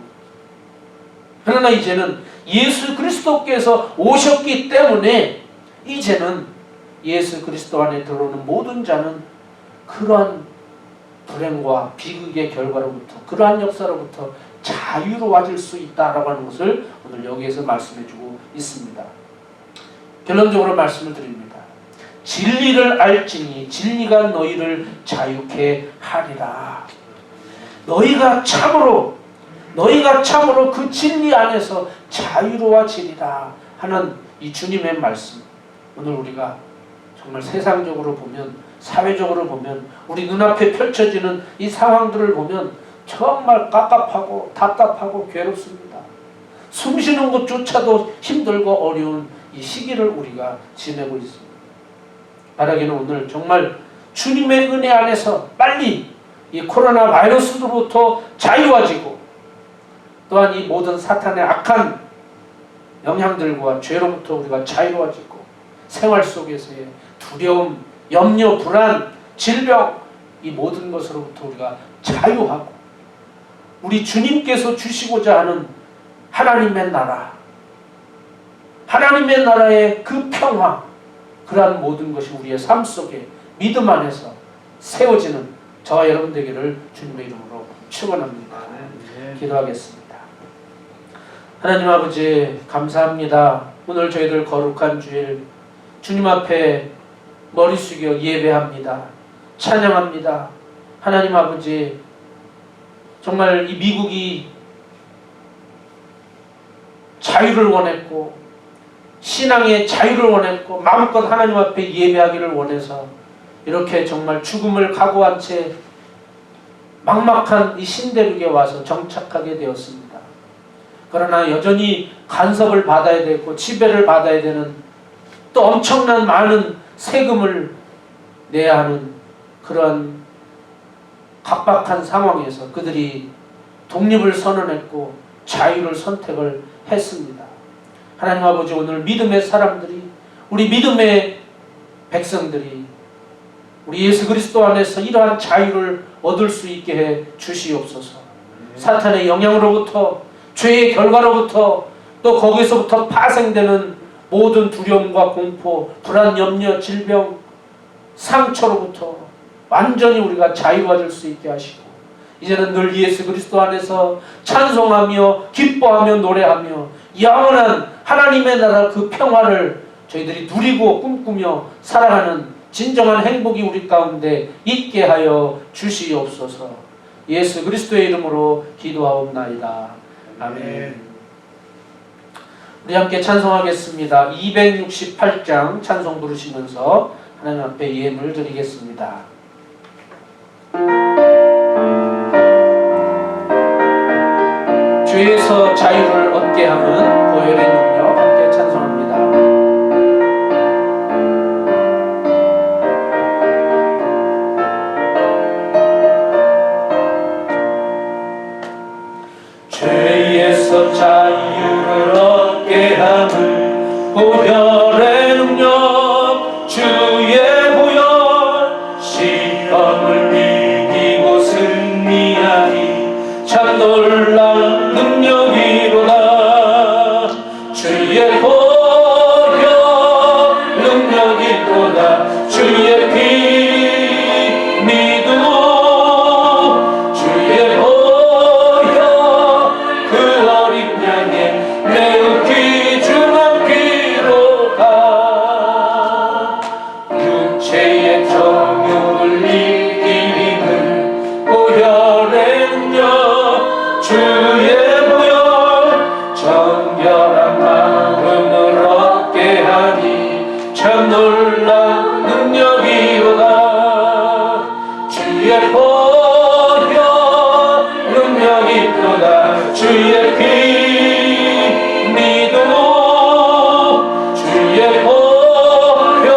D: 그러나 이제는 예수 그리스도께서 오셨기 때문에 이제는 예수 그리스도 안에 들어오는 모든 자는 그러한 불행과 비극의 결과로부터, 그러한 역사로부터 자유로워질 수 있다라고 하는 것을 오늘 여기에서 말씀해주고 있습니다. 결론적으로 말씀을 드립니다. 진리를 알지니 진리가 너희를 자유케 하리라. 너희가 참으로 그 진리 안에서 자유로워지리라 하는 이 주님의 말씀. 오늘 우리가 정말 세상적으로 보면, 사회적으로 보면, 우리 눈앞에 펼쳐지는 이 상황들을 보면 정말 깝깝하고 답답하고 괴롭습니다. 숨쉬는 것조차도 힘들고 어려운 이 시기를 우리가 지내고 있습니다. 바라기는 오늘 정말 주님의 은혜 안에서 빨리 이 코로나 바이러스로부터 자유해지고, 또한 이 모든 사탄의 악한 영향들과 죄로부터 우리가 자유해지고, 생활 속에서의 두려움, 염려, 불안, 질병, 이 모든 것으로부터 우리가 자유하고 우리 주님께서 주시고자 하는 하나님의 나라, 하나님의 나라의 그 평화, 그러한 모든 것이 우리의 삶 속에 믿음 안에서 세워지는 저와 여러분 되기를 주님의 이름으로 축원합니다. 기도하겠습니다. 하나님 아버지 감사합니다. 오늘 저희들 거룩한 주일 주님 앞에 머리 숙여 예배합니다. 찬양합니다. 하나님 아버지 정말 이 미국이 자유를 원했고 신앙의 자유를 원했고 마음껏 하나님 앞에 예배하기를 원해서 이렇게 정말 죽음을 각오한 채 막막한 이 신대륙에 와서 정착하게 되었습니다. 그러나 여전히 간섭을 받아야 되고 지배를 받아야 되는 또 엄청난 많은 세금을 내야 하는 그런 각박한 상황에서 그들이 독립을 선언했고 자유를 선택을 했습니다. 하나님 아버지 오늘 믿음의 사람들이 우리 믿음의 백성들이 우리 예수 그리스도 안에서 이러한 자유를 얻을 수 있게 해 주시옵소서. 사탄의 영향으로부터 죄의 결과로부터 또 거기서부터 파생되는 모든 두려움과 공포, 불안, 염려, 질병, 상처로부터 완전히 우리가 자유받을 수 있게 하시고 이제는 늘 예수 그리스도 안에서 찬송하며 기뻐하며 노래하며 영원한 하나님의 나라 그 평화를 저희들이 누리고 꿈꾸며 살아가는 진정한 행복이 우리 가운데 있게 하여 주시옵소서. 예수 그리스도의 이름으로 기도하옵나이다. 아멘. 우리 함께 찬송하겠습니다. 268장 찬송 부르시면서 하나님 앞에 예물 드리겠습니다. 죄에서 자유를 얻게 하는 보혈의 능력 함께 찬송합니다. 죄에서 자유를 얻게 하는 보혈의 능력 주의 보혈 시험을 이기고 승리하니 참 놀라운 능력이로다. 주의 보혈 능력이로다. 주의 피 믿음 주의 보혈 그 어린 양의 매우 귀중한 피로다. 육체의 정욕을 이기는 보혈의 능력 주의 보혈 정결한 마음을 얻게 하니 참 놀라운 능력이로다. 주의 보혈 능력이로다. 주의 피 믿음 주의 보혈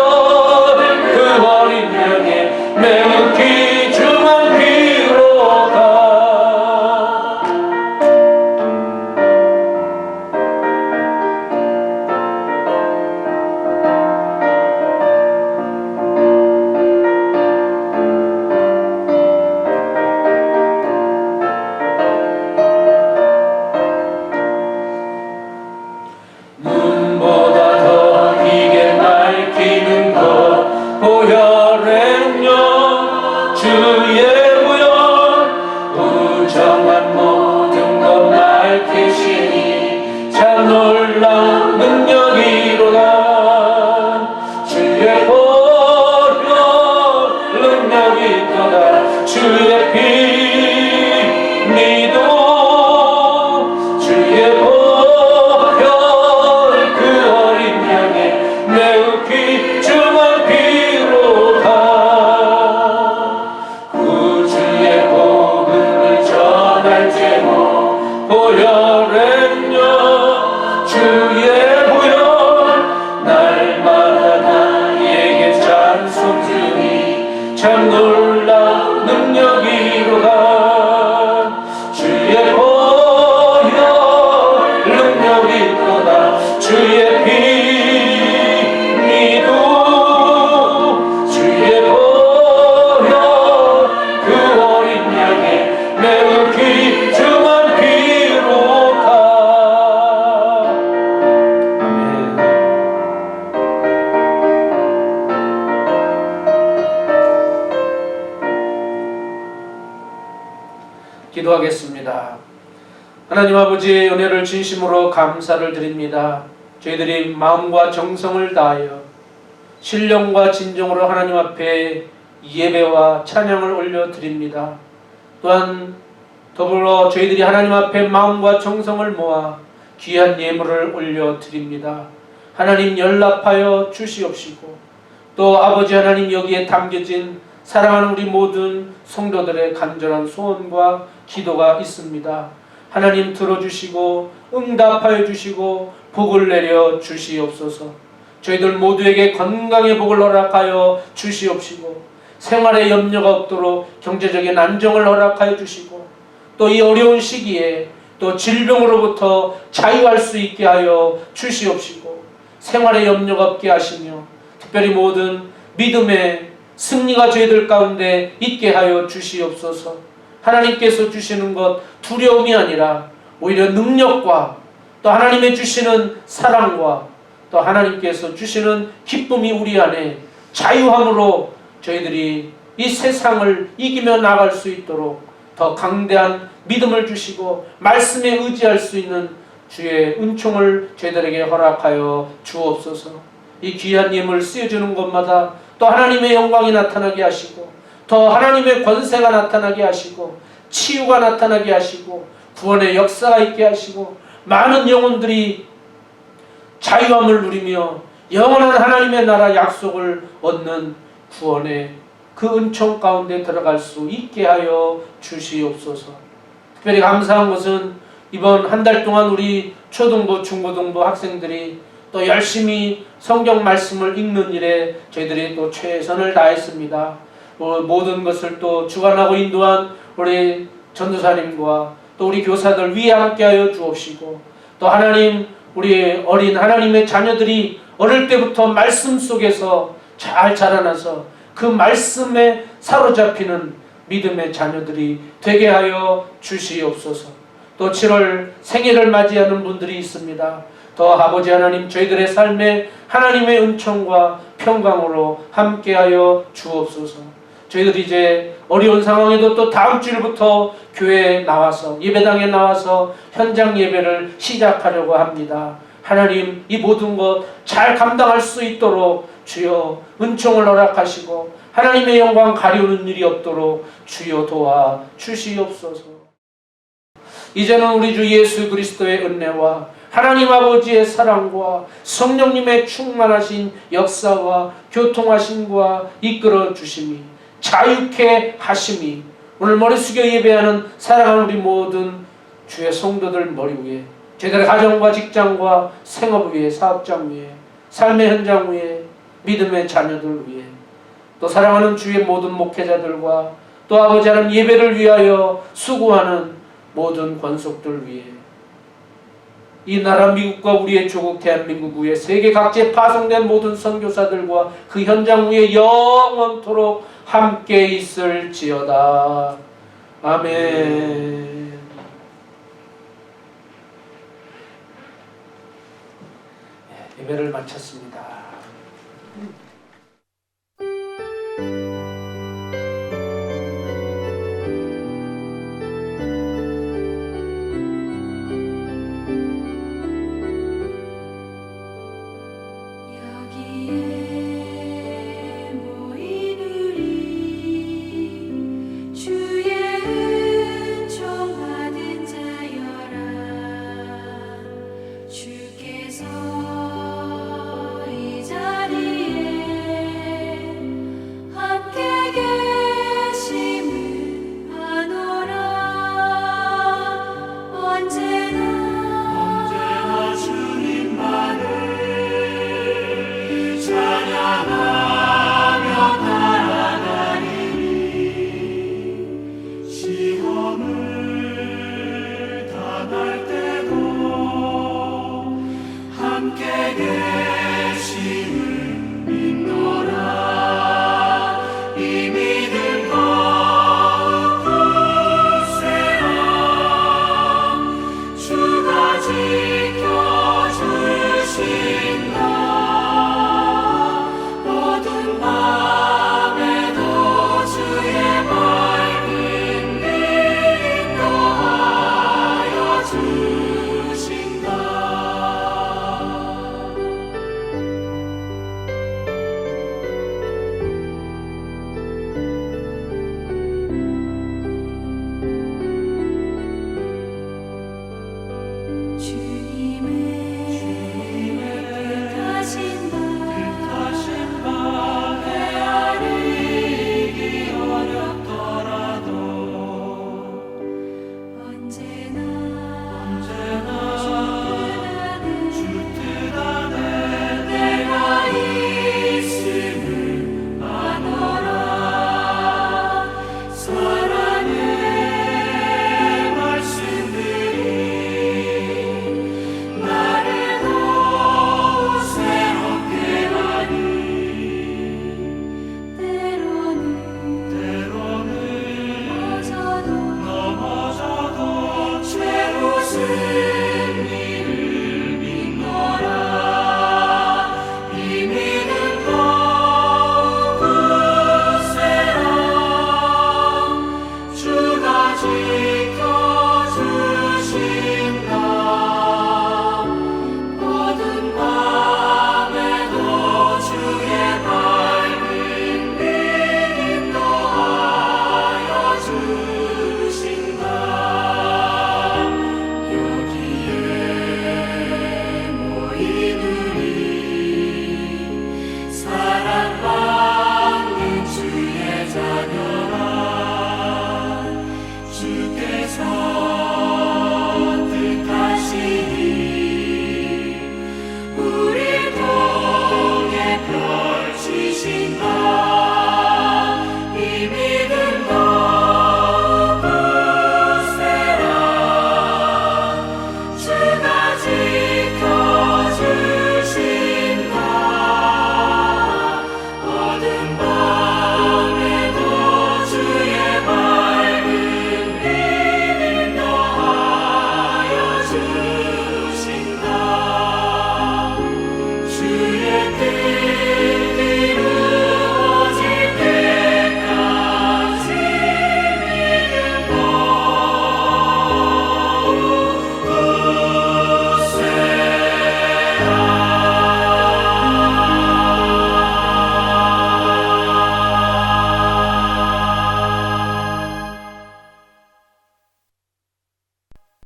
D: 그 어린 양의 매우 귀중한 피로다. 눈보다 더 이게 밝히는 것 보혈의 능력 주의 보혈 부정한 모든 것 밝히시니 참 놀라운 능력이로다. 주의 보혈 능력이로다. 주의 피 믿음 주의 보혈 그 어린 양의 매우 귀중한 피로다. 구주의 복음을 전할 제목 보혈의 능력 주의 보혈 날마다 나에게 찬송 주니 참 놀라운 능력이로다. 주의 보혈 능력이로다. 주의 피 믿음 주의 보혈 그 어린 양의 매우 귀중한 피로다. 아멘. 기도하겠습니다. 하나님 아버지의 은혜를 진심으로 감사를 드립니다. 저희들이 마음과 정성을 다하여 신령과 진정으로 하나님 앞에 예배와 찬양을 올려드립니다. 또한 더불어 저희들이 하나님 앞에 마음과 정성을 모아 귀한 예물을 올려드립니다. 하나님 연락하여 주시옵시고 또 아버지 하나님 여기에 담겨진 사랑하는 우리 모든 성도들의 간절한 소원과 기도가 있습니다. 하나님 들어주시고 응답하여 주시고 복을 내려 주시옵소서. 저희들 모두에게 건강의 복을 허락하여 주시옵시고 생활에 염려가 없도록 경제적인 안정을 허락하여 주시고 또 이 어려운 시기에 또 질병으로부터 자유할 수 있게 하여 주시옵시고 생활에 염려가 없게 하시며 특별히 모든 믿음의 승리가 저희들 가운데 있게 하여 주시옵소서. 하나님께서 주시는 것 두려움이 아니라 오히려 능력과 또 하나님의 주시는 사랑과 또 하나님께서 주시는 기쁨이 우리 안에 자유함으로 저희들이 이 세상을 이기며 나갈 수 있도록 더 강대한 믿음을 주시고 말씀에 의지할 수 있는 주의 은총을 저희들에게 허락하여 주옵소서. 이 귀한 예물 쓰여주는 것마다 또 하나님의 영광이 나타나게 하시고 더 하나님의 권세가 나타나게 하시고 치유가 나타나게 하시고 구원의 역사가 있게 하시고 많은 영혼들이 자유함을 누리며 영원한 하나님의 나라 약속을 얻는 구원의 그 은총 가운데 들어갈 수 있게 하여 주시옵소서. 특별히 감사한 것은 이번 한 달 동안 우리 초등부, 중고등부 학생들이 또 열심히 성경 말씀을 읽는 일에 저희들이 또 최선을 다했습니다. 모든 것을 또 주관하고 인도한 우리 전도사님과 또 우리 교사들 위에 함께하여 주옵시고 또 하나님 우리 어린 하나님의 자녀들이 어릴 때부터 말씀 속에서 잘 자라나서 그 말씀에 사로잡히는 믿음의 자녀들이 되게 하여 주시옵소서. 또 7월 생일을 맞이하는 분들이 있습니다. 더 아버지 하나님 저희들의 삶에 하나님의 은총과 평강으로 함께하여 주옵소서. 저희들이 이제 어려운 상황에도 또 다음 주일부터 교회에 나와서 예배당에 나와서 현장 예배를 시작하려고 합니다. 하나님 이 모든 것 잘 감당할 수 있도록 주여 은총을 허락하시고 하나님의 영광 가리우는 일이 없도록 주여 도와 주시옵소서. 이제는 우리 주 예수 그리스도의 은혜와 하나님 아버지의 사랑과 성령님의 충만하신 역사와 교통하심과 이끌어 주심이 자유케 하심이 오늘 머리 숙여 예배하는 사랑하는 우리 모든 주의 성도들 머리 위에 저희들의 가정과 직장과 생업 위에 사업장 위에 삶의 현장 위에 믿음의 자녀들 위에 또 사랑하는 주의 모든 목회자들과 또 아버지 하나님 예배를 위하여 수고하는 모든 권속들 위에 이 나라 미국과 우리의 조국 대한민국 위에 세계 각지에 파송된 모든 선교사들과 그 현장 위에 영원토록 함께 있을지어다. 아멘. 예배를 마쳤습니다.